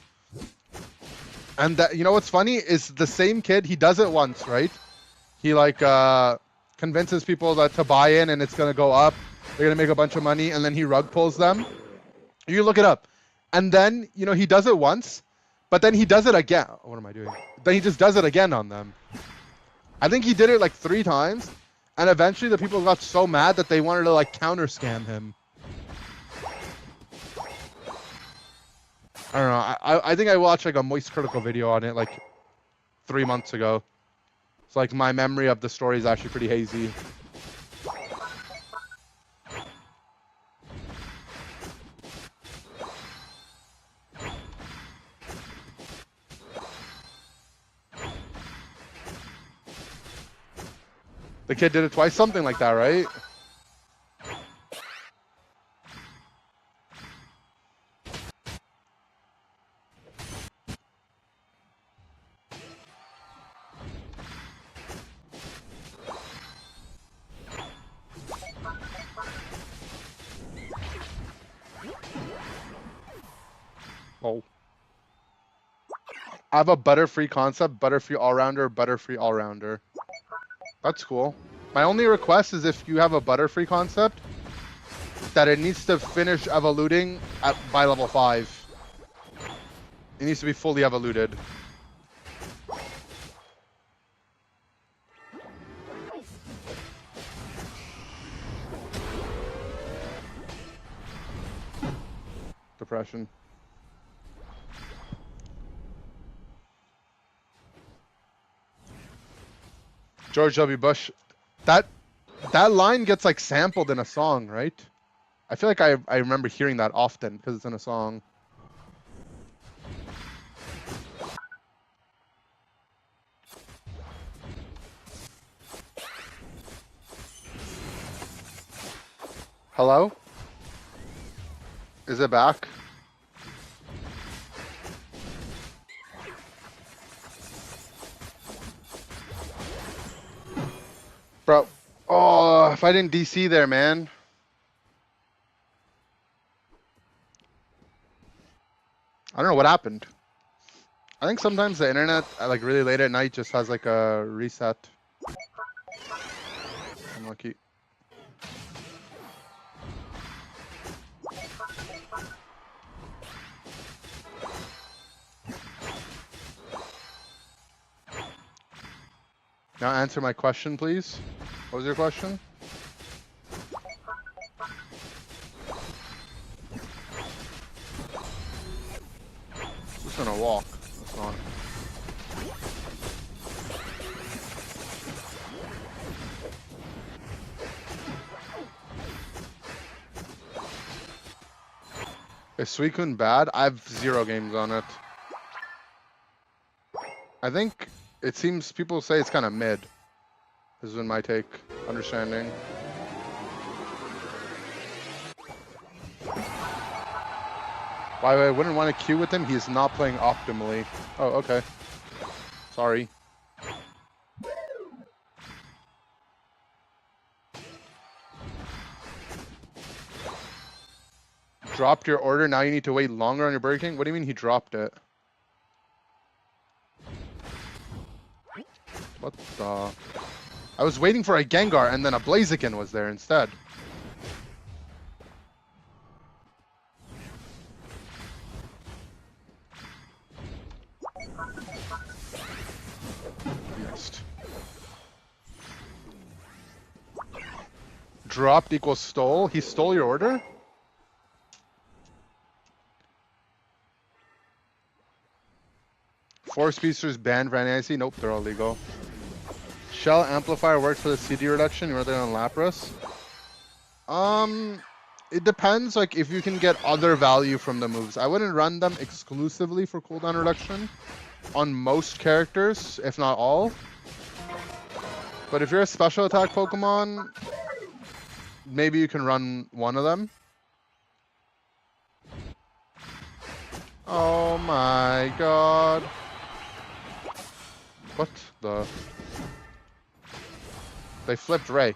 Speaker 3: And that, you know what's funny is the same kid, he does it once, right? He like convinces people that to buy in and it's gonna go up. They're gonna make a bunch of money, and then he rug pulls them. You look it up. And then, you know, he does it once, but then he does it again. What am I doing? Then he just does it again on them. I think he did it like 3 times, and eventually the people got so mad that they wanted to like counter scam him. I don't know. I think I watched like a Moist Critical video on it like 3 months ago. It's like my memory of the story is actually pretty hazy. The kid did it twice, something like that, right? Oh. I have a Butterfree concept, Butterfree all-rounder, Butterfree all-rounder. That's cool. My only request is if you have a Butterfree concept, that it needs to finish evoluting by level 5. It needs to be fully evoluted. Depression. George W. Bush. That line gets like sampled in a song, right? I feel like I remember hearing that often because it's in a song. Hello? Is it back? Bro. Oh, if I didn't DC there, man. I don't know what happened. I think sometimes the internet, like really late at night, just has like a reset. Unlucky. Now answer my question, please. What was your question? Just gonna walk. That's not. Is Suicune bad? I have 0 games on it. I think it seems people say it's kind of mid. This has been my take, understanding. Why I wouldn't want to queue with him? He's not playing optimally. Oh, okay. Sorry. Dropped your order, now you need to wait longer on your Burger King? What do you mean he dropped it? What the... I was waiting for a Gengar and then a Blaziken was there instead. Beast. Dropped equals stole? He stole your order? Four speedsters banned for NAIC? Nope, they're all legal. Shell amplifier works for the CD reduction. You run that on Lapras? It depends. Like if you can get other value from the moves, I wouldn't run them exclusively for cooldown reduction on most characters, if not all. But if you're a special attack Pokemon, maybe you can run one of them. Oh my god. What the? They flipped Ray.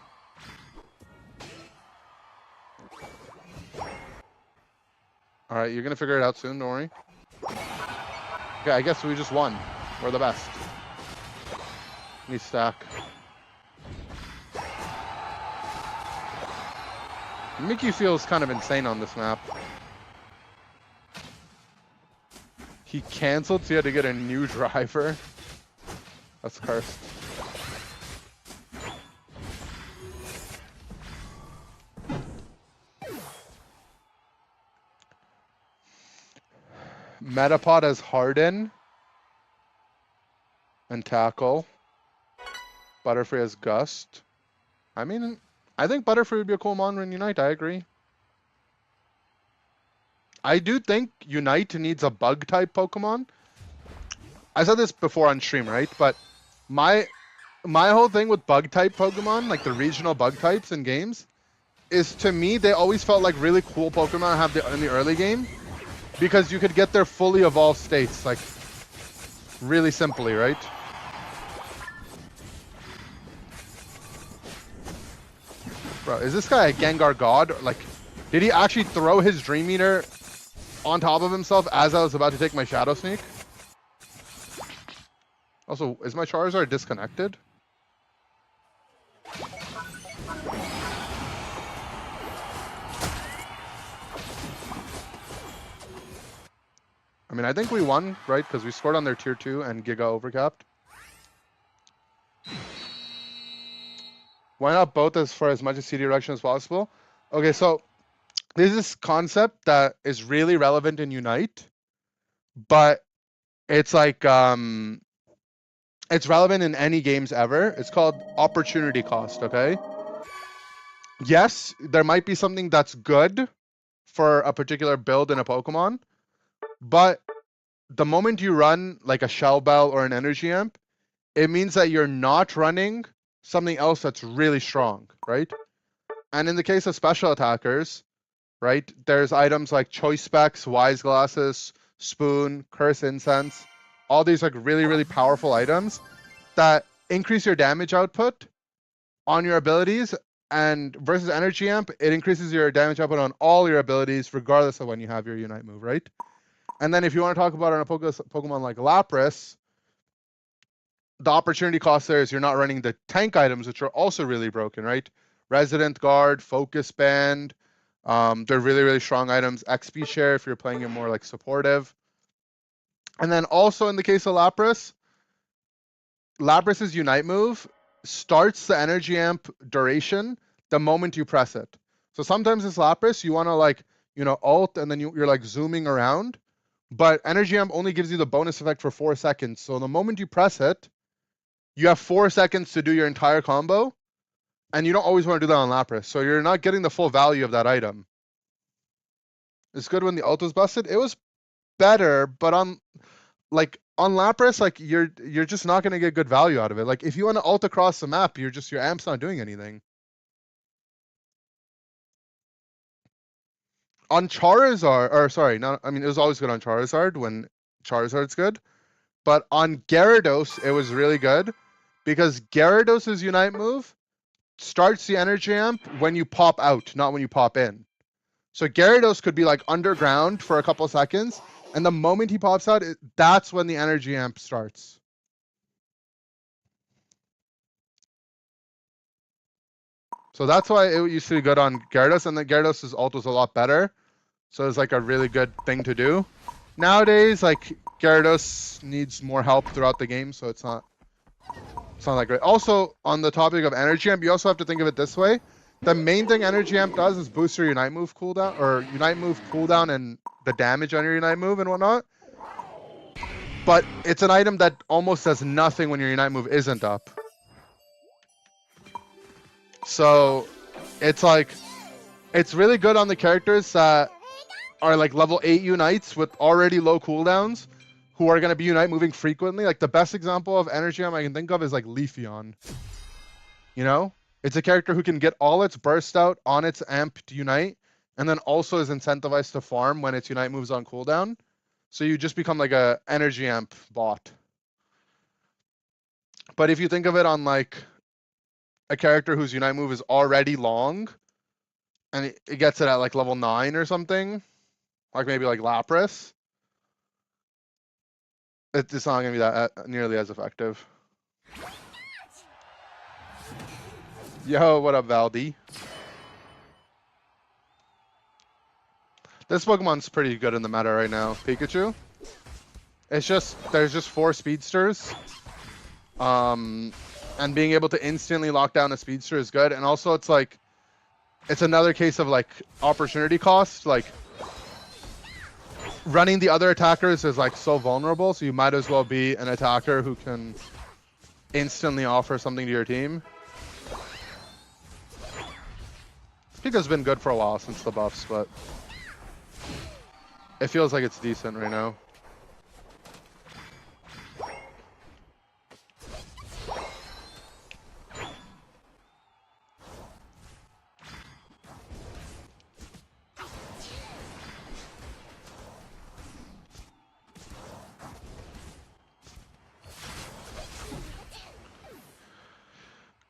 Speaker 3: Alright, you're gonna figure it out soon, don't worry. Okay, I guess we just won. We're the best. Need stack. Mickey feels kind of insane on this map. He canceled, so he had to get a new driver. That's cursed. Metapod has Harden and Tackle. Butterfree has Gust. I mean, I think Butterfree would be a cool mon in Unite. I agree. I do think Unite needs a bug type Pokemon. I said this before on stream, right? But my whole thing with bug type Pokemon, like the regional bug types in games, is to me they always felt like really cool Pokemon have in the early game because you could get their fully evolved states like really simply, right? Bro, is this guy a Gengar god? Like, did he actually throw his Dream Eater on top of himself as I was about to take my Shadow Sneak? Also, is my Charizard disconnected? I mean, I think we won, right? Because we scored on their tier 2 and Giga overcapped. Why not both for as much as CD reduction as possible? Okay, so there's this concept that is really relevant in Unite, but it's like it's relevant in any games ever. It's called opportunity cost, okay? Yes, there might be something that's good for a particular build in a Pokemon, but the moment you run like a Shell Bell or an Energy Amp, it means that you're not running something else that's really strong, right? And in the case of special attackers, right, there's items like Choice Specs, Wise Glasses, Spoon, Curse Incense, all these like really, really powerful items that increase your damage output on your abilities, and versus Energy Amp, it increases your damage output on all your abilities regardless of when you have your Unite move, right? And then if you want to talk about on a Pokemon like Lapras, the opportunity cost there is you're not running the tank items, which are also really broken, right? Resident Guard, Focus Band, they're really, really strong items. XP share if you're playing it more like supportive. And then also in the case of Lapras, Labras's Unite move starts the Energy Amp duration the moment you press it. So sometimes it's Lapras, you want to like, ult and then you're like zooming around, but Energy Amp only gives you the bonus effect for 4 seconds. So the moment you press it, you have 4 seconds to do your entire combo, and you don't always want to do that on Lapras. So you're not getting the full value of that item. It's good when the ult was busted. It was better, but on Lapras, like you're just not gonna get good value out of it. Like if you want to ult across the map, your amp's not doing anything. On Charizard, or sorry, I mean it was always good on Charizard when Charizard's good, but on Gyarados it was really good because Gyarados's Unite move starts the Energy Amp when you pop out, not when you pop in. So Gyarados could be like underground for a couple seconds, and the moment he pops out, that's when the Energy Amp starts. So that's why it used to be good on Gyarados, and then Gyarados' ult was a lot better. So it's like a really good thing to do. Nowadays, like Gyarados needs more help throughout the game, so it's not that great. Also, on the topic of Energy Amp, you also have to think of it this way. The main thing Energy Amp does is boost your Unite move cooldown, or Unite move cooldown and the damage on your Unite move and whatnot. But it's an item that almost does nothing when your Unite move isn't up. So it's like, it's really good on the characters that are like level 8 Unites with already low cooldowns who are going to be Unite moving frequently. Like the best example of Energy Amp I can think of is like Leafeon. It's a character who can get all its burst out on its amp to Unite, and then also is incentivized to farm when its Unite moves on cooldown. So you just become like a Energy Amp bot. But if you think of it on like a character whose Unite move is already long, and it gets it at like level 9 or something, like maybe like Lapras, It's not gonna be that nearly as effective. Yo, what up, Valdi? This Pokemon's pretty good in the meta right now. Pikachu. It's just there's just 4 speedsters. And being able to instantly lock down a speedster is good. And also it's like it's another case of like opportunity cost. Like running the other attackers is like so vulnerable, so you might as well be an attacker who can instantly offer something to your team. Pika's been good for a while since the buffs, but it feels like it's decent right now.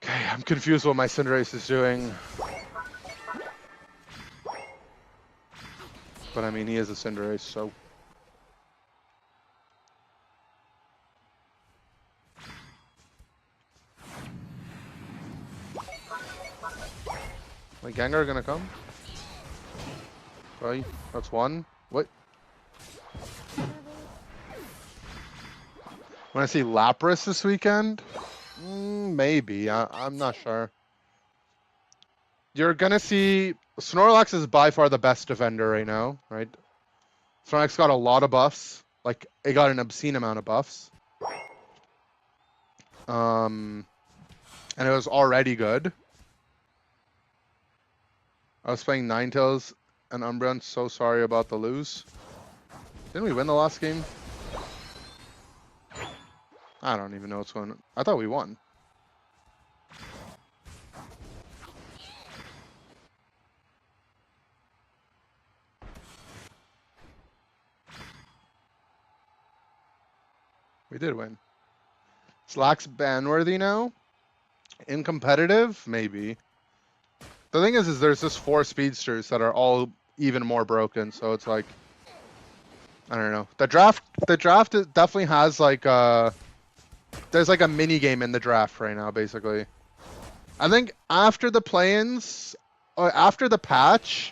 Speaker 3: Okay, I'm confused what my Cinderace is doing. But I mean, he is a Cinderace, so... Wait, Gengar gonna come? Right, that's one. What? When I see Lapras this weekend? Maybe. I'm not sure. You're gonna see... Snorlax is by far the best defender right now, right? Snorlax got a lot of buffs. Like, it got an obscene amount of buffs. And it was already good. I was playing Ninetales and Umbreon. So sorry about the lose. Didn't we win the last game? I don't even know what's going on. I thought we won. We did win. Is Lax ban-worthy now? In competitive? Maybe. The thing is there's just 4 speedsters that are all even more broken, so it's like... I don't know. The draft definitely has like there's like a mini game in the draft right now, basically. I think after the play-ins, or after the patch,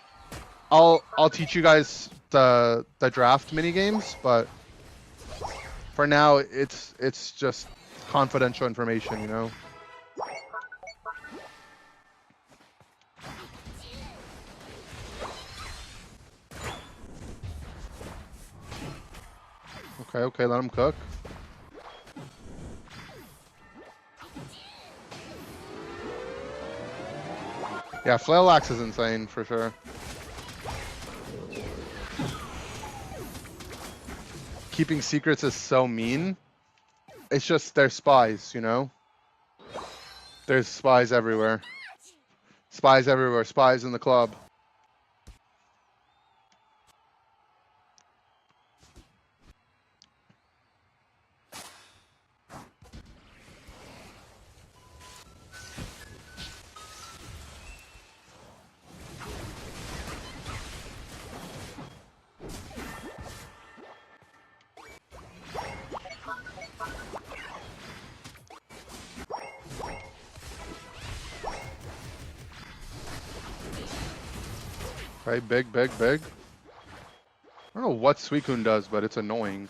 Speaker 3: I'll teach you guys the draft mini games, but for now it's just confidential information, you know. Okay, let him cook. Yeah, Flail-Lax is insane for sure. Keeping secrets is so mean. It's just they're spies, you know? There's spies everywhere. Spies everywhere, spies in the club. Okay, big. I don't know what Suicune does, but it's annoying.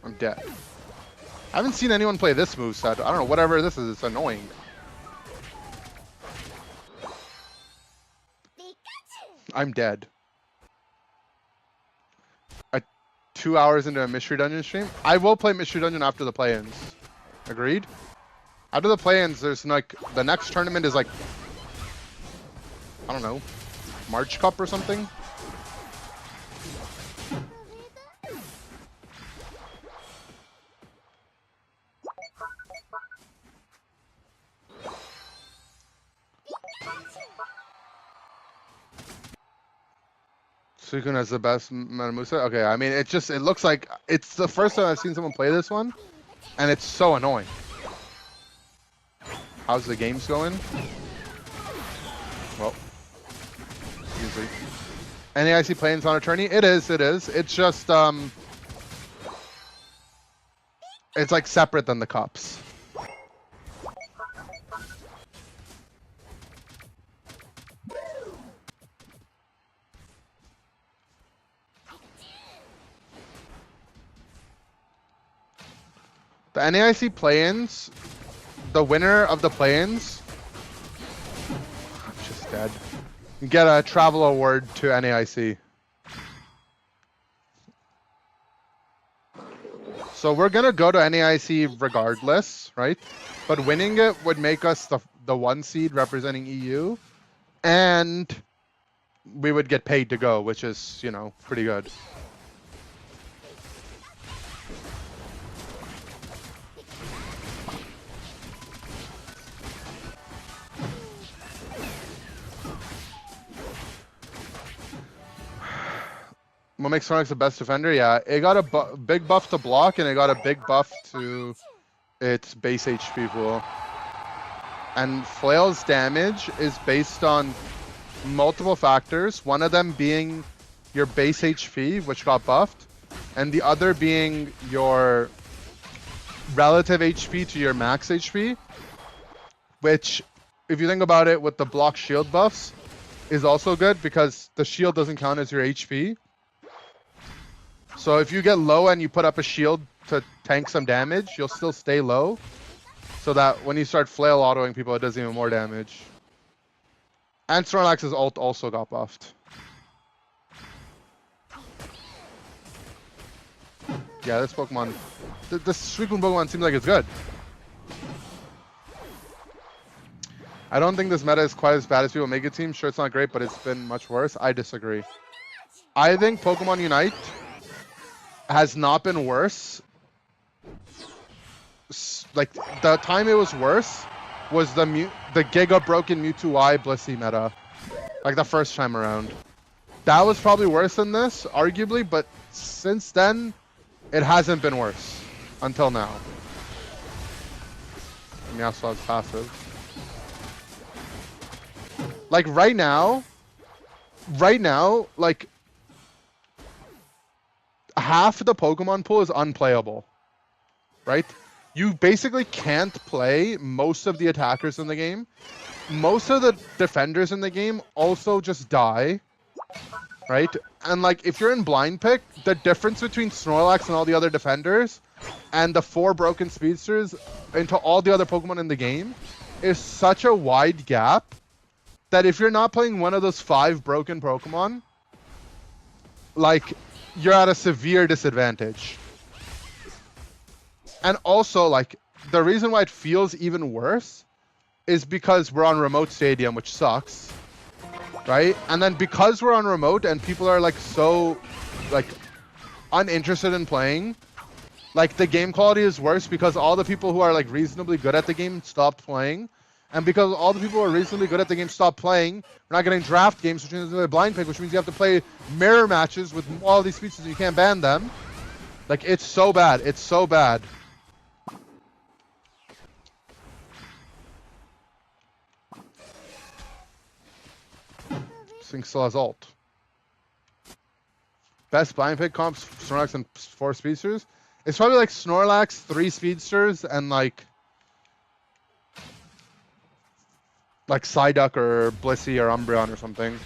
Speaker 3: I'm dead. I haven't seen anyone play this moveset. I don't know, whatever this is, it's annoying. I'm dead. 2 hours into a Mystery Dungeon stream? I will play Mystery Dungeon after the play-ins. Agreed? After the play-ins, there's like, the next tournament is like, I don't know, March Cup or something? Suicune has the best Metamusa? Okay, I mean, it looks like, it's the first time I've seen someone play this one, and it's so annoying. How's the games going? Well, easy. NAIC playins on a tourney? It is. It's just it's like separate than the cups. The NAIC play-ins, the winner of the play-ins, I'm just dead, you get a travel award to NAIC. So we're gonna go to NAIC regardless, right? But winning it would make us the 1 seed representing EU, and we would get paid to go, which is, you know, pretty good. What makes Snorlax the best defender? Yeah, it got a big buff to block, and it got a big buff to its base HP pool. And Flail's damage is based on multiple factors, one of them being your base HP, which got buffed, and the other being your relative HP to your max HP, which, if you think about it with the block shield buffs, is also good because the shield doesn't count as your HP. So if you get low and you put up a shield to tank some damage, you'll still stay low, so that when you start flail autoing people, it does even more damage. And Snorlax's ult also got buffed. Yeah, this Pokemon, this Suicune Pokemon seems like it's good. I don't think this meta is quite as bad as people make it seem. Sure, it's not great, but it's been much worse. I disagree. I think Pokemon Unite has not been worse. Like, the time it was worse was the Giga Broken Mewtwo Y Blissey meta. Like, the first time around. That was probably worse than this, arguably, but since then, it hasn't been worse. Until now. Meowsclaw's passive. Like, right now, like, half the Pokemon pool is unplayable, right? You basically can't play most of the attackers in the game. Most of the defenders in the game also just die, right? And like, if you're in blind pick, the difference between Snorlax and all the other defenders and the 4 broken speedsters into all the other Pokemon in the game is such a wide gap that if you're not playing one of those 5 broken Pokemon, like, you're at a severe disadvantage. And also, like, the reason why it feels even worse is because we're on remote stadium, which sucks, right? And then because we're on remote and people are, like, so, like, uninterested in playing, like, the game quality is worse because all the people who are, like, reasonably good at the game stopped playing. And because all the people who are reasonably good at the game stopped playing, we're not getting draft games, which means a blind pick, which means you have to play mirror matches with all these speeches and you can't ban them. Like, it's so bad. It's so bad. This thing still has ult. Best blind pick comps, Snorlax and 4 speedsters. It's probably like Snorlax, 3 speedsters, and like Psyduck or Blissey or Umbreon or something.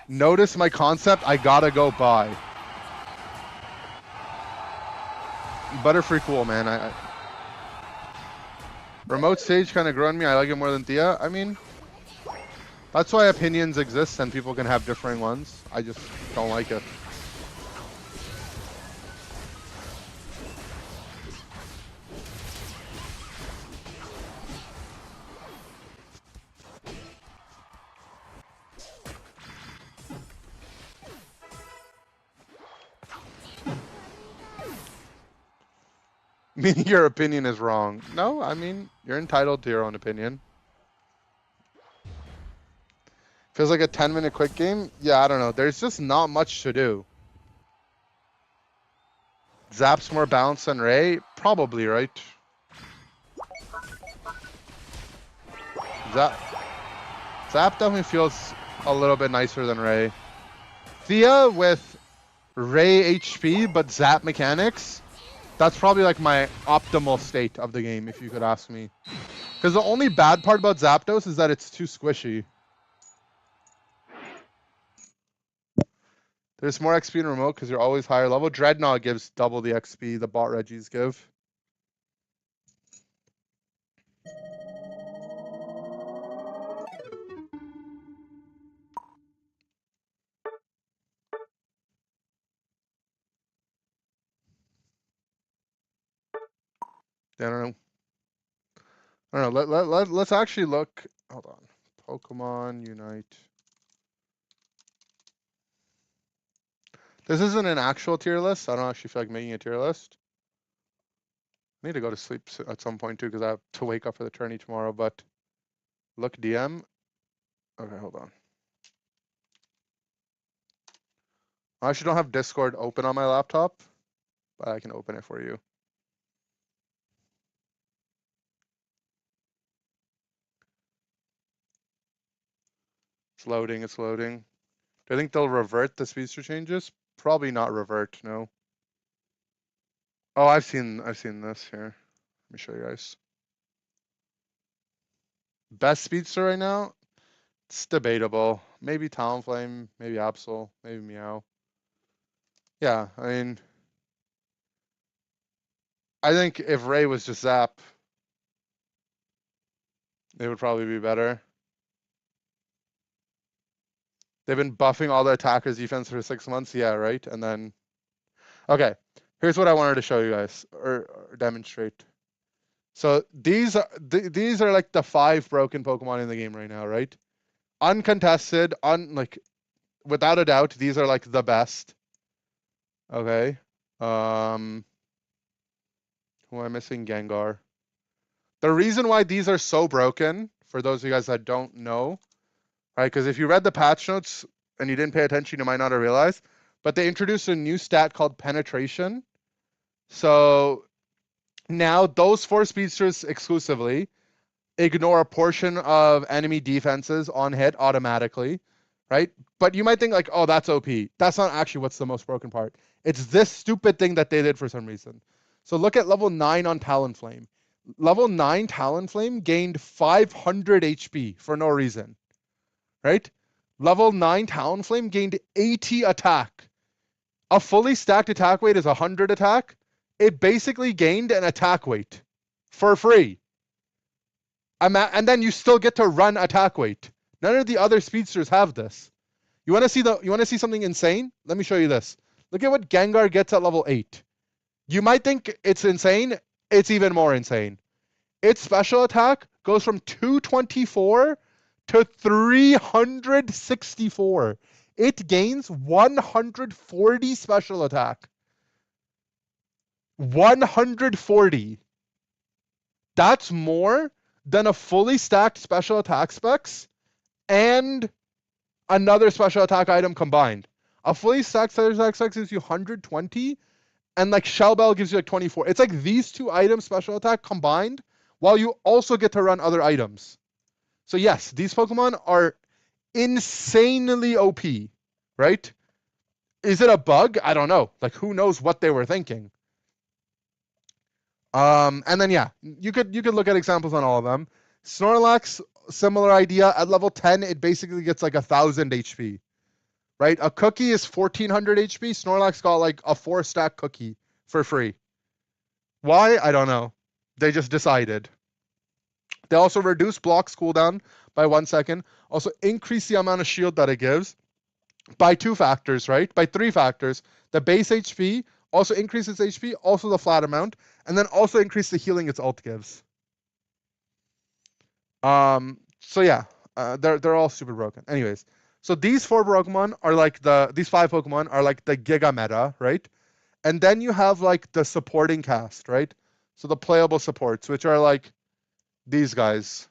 Speaker 3: Notice my concept, I gotta go buy. Butterfree cool, man. I Remote stage kind of grew on me. I like it more than Thea. I mean, that's why opinions exist and people can have differing ones. I just don't like it. Meaning your opinion is wrong. No, I mean, you're entitled to your own opinion. Feels like a 10-minute quick game? Yeah, I don't know. There's just not much to do. Zap's more balanced than Ray? Probably, right? Zap definitely feels a little bit nicer than Ray. Thea with Ray HP but Zap mechanics, that's probably like my optimal state of the game, if you could ask me. Because the only bad part about Zapdos is that it's too squishy. There's more XP in remote because you're always higher level. Dreadnought gives double the XP the bot Regis give. I don't know. I don't know. Let's actually look. Hold on. Pokemon Unite. This isn't an actual tier list. I don't actually feel like making a tier list. I need to go to sleep at some point too because I have to wake up for the tourney tomorrow. But look DM. Okay, hold on. I actually don't have Discord open on my laptop, but I can open it for you. It's loading, it's loading. Do I think they'll revert the speedster changes? Probably not revert, no. Oh, I've seen this here. Let me show you guys. Best speedster right now? It's debatable. Maybe Talonflame, maybe Absol, maybe Meow. Yeah, I mean, I think if Ray was just Zap, it would probably be better. They've been buffing all the attackers' defense for 6 months, yeah, right? And then, okay, here's what I wanted to show you guys or demonstrate. So these are like the 5 broken Pokemon in the game right now, right? Uncontested, like without a doubt, these are like the best. Okay. Who am I missing? Gengar. The reason why these are so broken, for those of you guys that don't know, right? Because if you read the patch notes and you didn't pay attention, you might not have realized. But they introduced a new stat called penetration. So now those 4 speedsters exclusively ignore a portion of enemy defenses on hit automatically, right? But you might think like, oh, that's OP. That's not actually what's the most broken part. It's this stupid thing that they did for some reason. So look at level 9 on Talonflame. Level 9 Talonflame gained 500 HP for no reason, right? Level 9 Talonflame gained 80 attack. A fully stacked attack weight is 100 attack. It basically gained an attack weight for free. And then you still get to run attack weight. None of the other speedsters have this. You want to see something insane? Let me show you this. Look at what Gengar gets at level 8. You might think it's insane. It's even more insane. Its special attack goes from 224 to 364. It gains 140 special attack. 140. That's more than a fully stacked special attack specs and another special attack item combined. A fully stacked special attack specs gives you 120, and like Shell Bell gives you like 24. It's like these 2 items special attack combined, while you also get to run other items. So yes, these Pokemon are insanely OP, right? Is it a bug? I don't know. Like, who knows what they were thinking? And then yeah, you could look at examples on all of them. Snorlax, similar idea. At level 10, it basically gets like 1,000 HP, right? A cookie is 1,400 HP. Snorlax got like a 4-stack cookie for free. Why? I don't know. They just decided. They also reduce blocks cooldown by 1 second. Also increase the amount of shield that it gives by 2 factors, right? By 3 factors. The base HP, also increase its HP, also the flat amount, and then also increase the healing its ult gives. So yeah, they're all super broken. Anyways, so these 4 Pokemon are like these 5 Pokemon are like the Giga meta, right? And then you have like the supporting cast, right? So the playable supports, which are like these guys.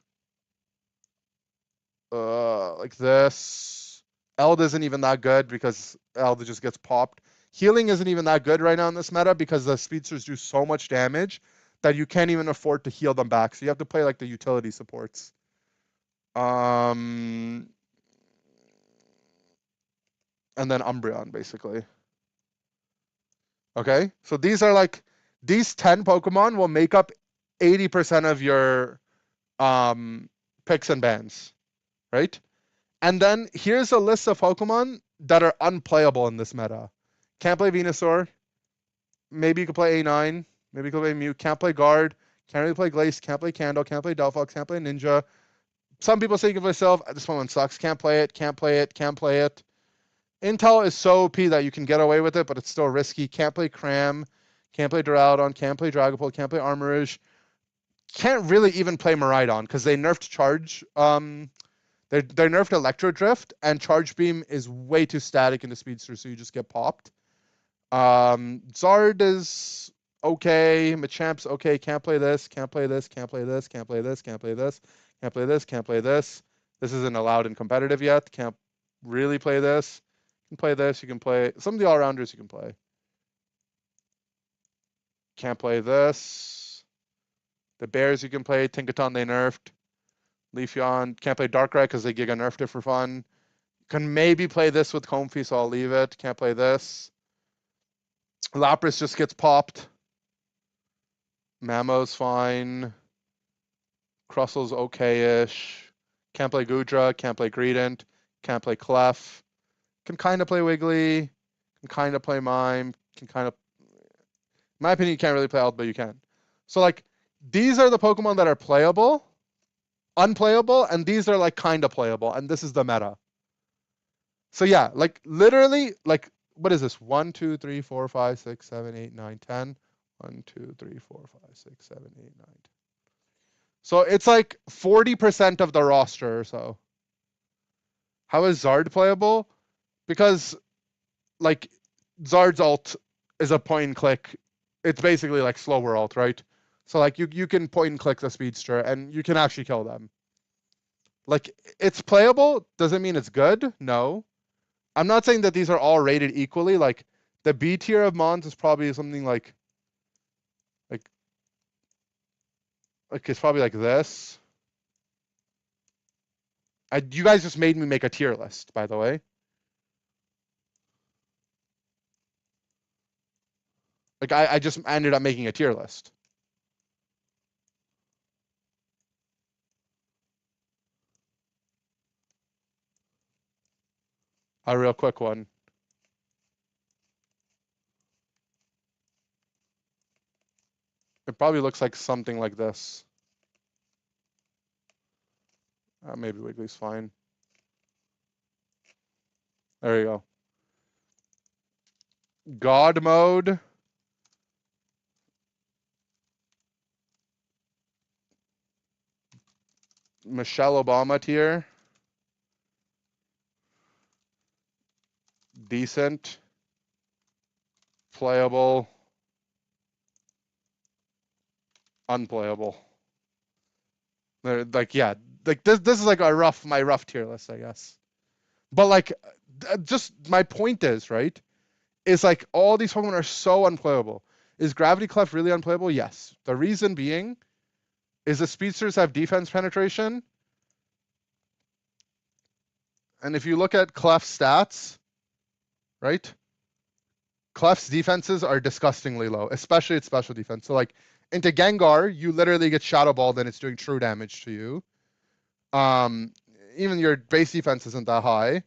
Speaker 3: Like this. Eld isn't even that good because Eld just gets popped. Healing isn't even that good right now in this meta because the speedsters do so much damage that you can't even afford to heal them back. So you have to play like the utility supports. And then Umbreon, basically. Okay, so these 10 Pokemon will make up 80% of your picks and bans, right? And then here's a list of Pokemon that are unplayable in this meta. Can't play Venusaur. Maybe you could play A9. Maybe you could play Mew. Can't play Guard. Can't really play Glace. Can't play Candle. Can't play Delphox. Can't play Ninja. Some people say you can play Sylph. This one sucks. Can't play it. Can't play it. Can't play it. Intel is so OP that you can get away with it, but it's still risky. Can't play Cram. Can't play Duraludon. Can't play Dragapult. Can't play Armorage. Can't really even play Miraidon because they nerfed Charge. They nerfed Electro Drift, and Charge Beam is way too static in the Speedster, so you just get popped. Zard is okay. Machamp's okay. Can't play this. Can't play this. Can't play this. Can't play this. Can't play this. Can't play this. Can't play this. This isn't allowed in competitive yet. Can't really play this. You can play this. You can play some of the all-rounders. You can play. Can't play this. The Bears you can play. Tinkaton they nerfed. Leafeon. Can't play Darkrai because they Giga nerfed it for fun. Can maybe play this with Comfey, so I'll leave it. Can't play this. Lapras just gets popped. Mamo's fine. Crustle's okay-ish. Can't play Goodra. Can't play Greedent. Can't play Clef. Can kind of play Wiggly. Can kind of play Mime. Can kind of... In my opinion, you can't really play Alt, but you can. So, like, these are the Pokemon that are playable, unplayable, and these are, like, kind of playable, and this is the meta. So, yeah, like, literally, like, what is this? 1, 2, 3, 4, 5, 6, 7, 8, 9, 10. 1, 2, 3, 4, 5, 6, 7, 8, 9, 10. So it's like 40% of the roster or so. How is Zard playable? Because, like, Zard's ult is a point and click. It's basically like slower ult, right? So, like, you can point and click the Speedster, and you can actually kill them. Like, it's playable. Doesn't mean it's good. No. I'm not saying that these are all rated equally. Like, the B tier of Mons is probably something like it's probably like this. You guys just made me make a tier list, by the way. Like, I just ended up making a tier list. A real quick one. It probably looks like something like this. Maybe Wiggly's fine. There you go. God mode. Michelle Obama tier. Decent. Playable. Unplayable. Like, yeah, like this is like my rough tier list, I guess. But like, just my point is, right, is like all these Pokemon are so unplayable. Is Gravity Clef really unplayable? Yes. The reason being is the Speedsters have defense penetration. And if you look at Clef's stats, right, Clef's defenses are disgustingly low, especially its special defense. So, like, into Gengar, you literally get Shadow Balled and it's doing true damage to you. Even your base defense isn't that high,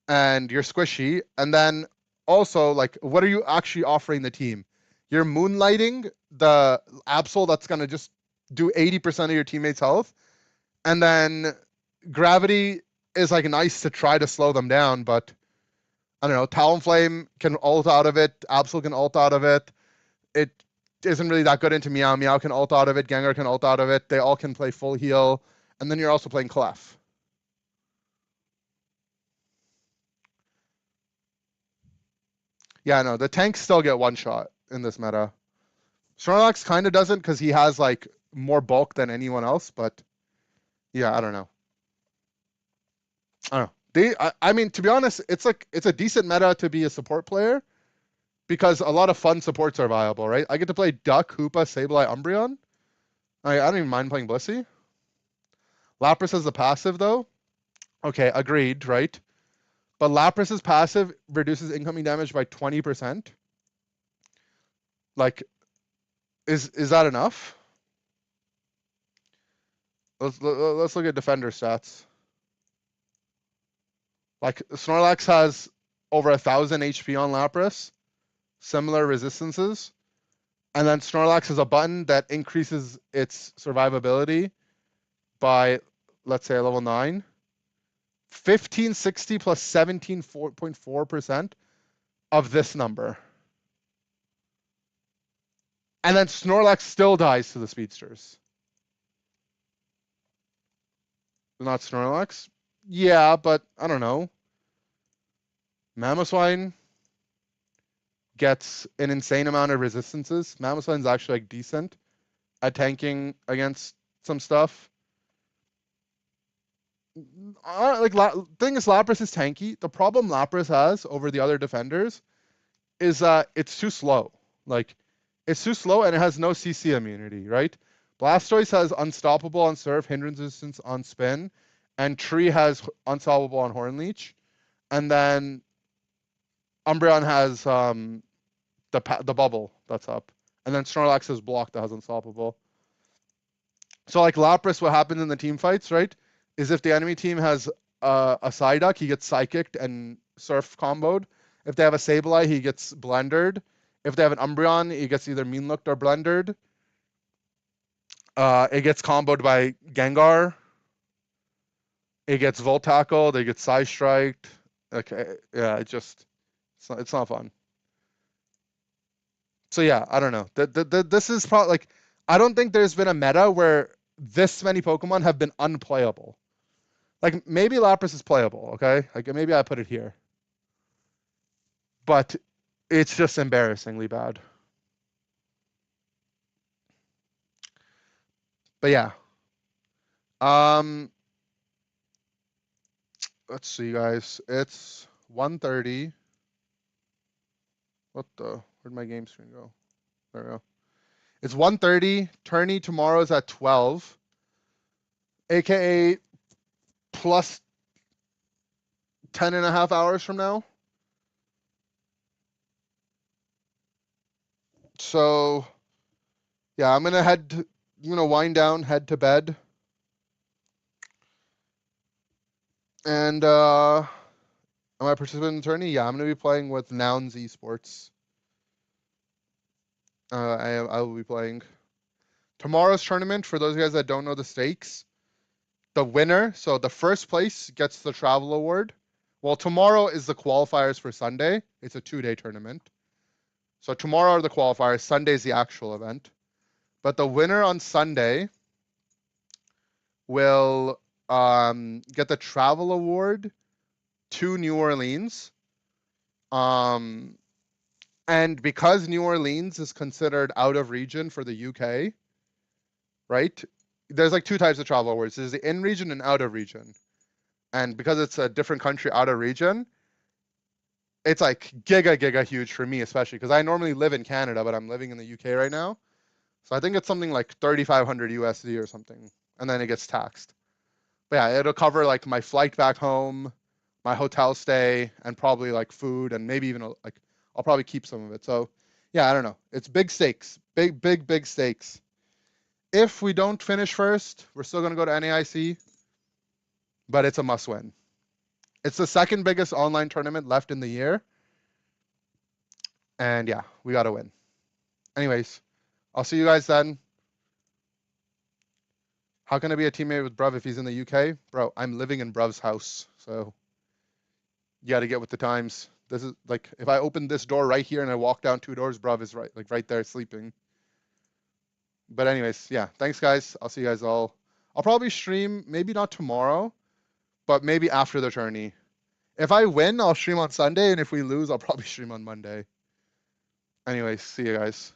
Speaker 3: and you're squishy. And then also, like, what are you actually offering the team? You're moonlighting the Absol that's gonna just do 80% of your teammates' health, and then Gravity is like nice to try to slow them down, but I don't know. Talonflame can ult out of it. Absol can ult out of it. It isn't really that good into Meow. Meow can ult out of it. Gengar can ult out of it. They all can play full heal. And then you're also playing Clef. Yeah, no, the tanks still get one shot in this meta. Snorlax kind of doesn't because he has like more bulk than anyone else, but yeah, I don't know. I don't know. I mean, to be honest, it's a decent meta to be a support player because a lot of fun supports are viable, right? I get to play Duck, Hoopa, Sableye, Umbreon. I don't even mind playing Blissey. Lapras has the passive though. Okay, agreed, right? But Lapras's passive reduces incoming damage by 20%. Like, is that enough? Let's look at defender stats. Like Snorlax has over 1,000 HP on Lapras, similar resistances, and then Snorlax has a button that increases its survivability by, let's say, level 9. 1560 plus 17.4% of this number. And then Snorlax still dies to the speedsters. Not Snorlax? Yeah, but I don't know. Mamoswine gets an insane amount of resistances. Mamoswine's actually like decent at tanking against some stuff. Thing is, Lapras is tanky. The problem Lapras has over the other defenders is that it's too slow. Like, it's too slow and it has no CC immunity, right? Blastoise has unstoppable on Surf, hindrance resistance on Spin, and Tree has unstoppable on Horn Leech, and then Umbreon has the bubble that's up, and then Snorlax has block that has unstoppable. So like Lapras, what happens in the team fights, right, is if the enemy team has a Psyduck, he gets Psychicked and Surf comboed. If they have a Sableye, he gets Blendered. If they have an Umbreon, he gets either Mean Looked or Blendered. It gets comboed by Gengar. It gets Volt Tackled. It gets Side Striked. Okay, yeah, it's not fun. So yeah, I don't know. This is probably like, I don't think there's been a meta where this many Pokemon have been unplayable. Like maybe Lapras is playable, okay? Like maybe I put it here. But it's just embarrassingly bad. But yeah. Let's see, guys. It's 1:30. Where'd my game screen go? There we go. It's 1:30. Tourney tomorrow's at 12. AKA plus 10 and a half hours from now. So yeah, I'm gonna wind down, head to bed. And am I participating in the tourney? Yeah, I'm gonna be playing with Nouns Esports. I will be playing. Tomorrow's tournament, for those guys that don't know the stakes, the winner, so the first place gets the travel award. Well, tomorrow is the qualifiers for Sunday. It's a 2-day tournament. So tomorrow are the qualifiers. Sunday is the actual event. But the winner on Sunday will get the travel award to New Orleans. And because New Orleans is considered out of region for the UK, right? There's like 2 types of travel awards. There's the in region and out of region. And because it's a different country out of region, it's like giga huge for me, especially because I normally live in Canada, but I'm living in the UK right now. So I think it's something like 3,500 USD or something, and then it gets taxed. But yeah, it'll cover like my flight back home, my hotel stay, and probably like food, and maybe even like I'll probably keep some of it. So yeah, I don't know. It's big stakes, big stakes. If we don't finish first, we're still gonna go to NAIC, but it's a must win. It's the second biggest online tournament left in the year. And yeah, we got to win. Anyways, I'll see you guys then. How can I be a teammate with Bruv if he's in the UK? Bro, I'm living in Bruv's house. So you got to get with the times. This is like, if I open this door right here and I walk down 2 doors, Bruv is right there sleeping. But anyways, yeah, thanks guys. I'll see you guys all. I'll probably stream, maybe not tomorrow, but maybe after the tourney. If I win, I'll stream on Sunday, and if we lose, I'll probably stream on Monday. Anyways, see you guys.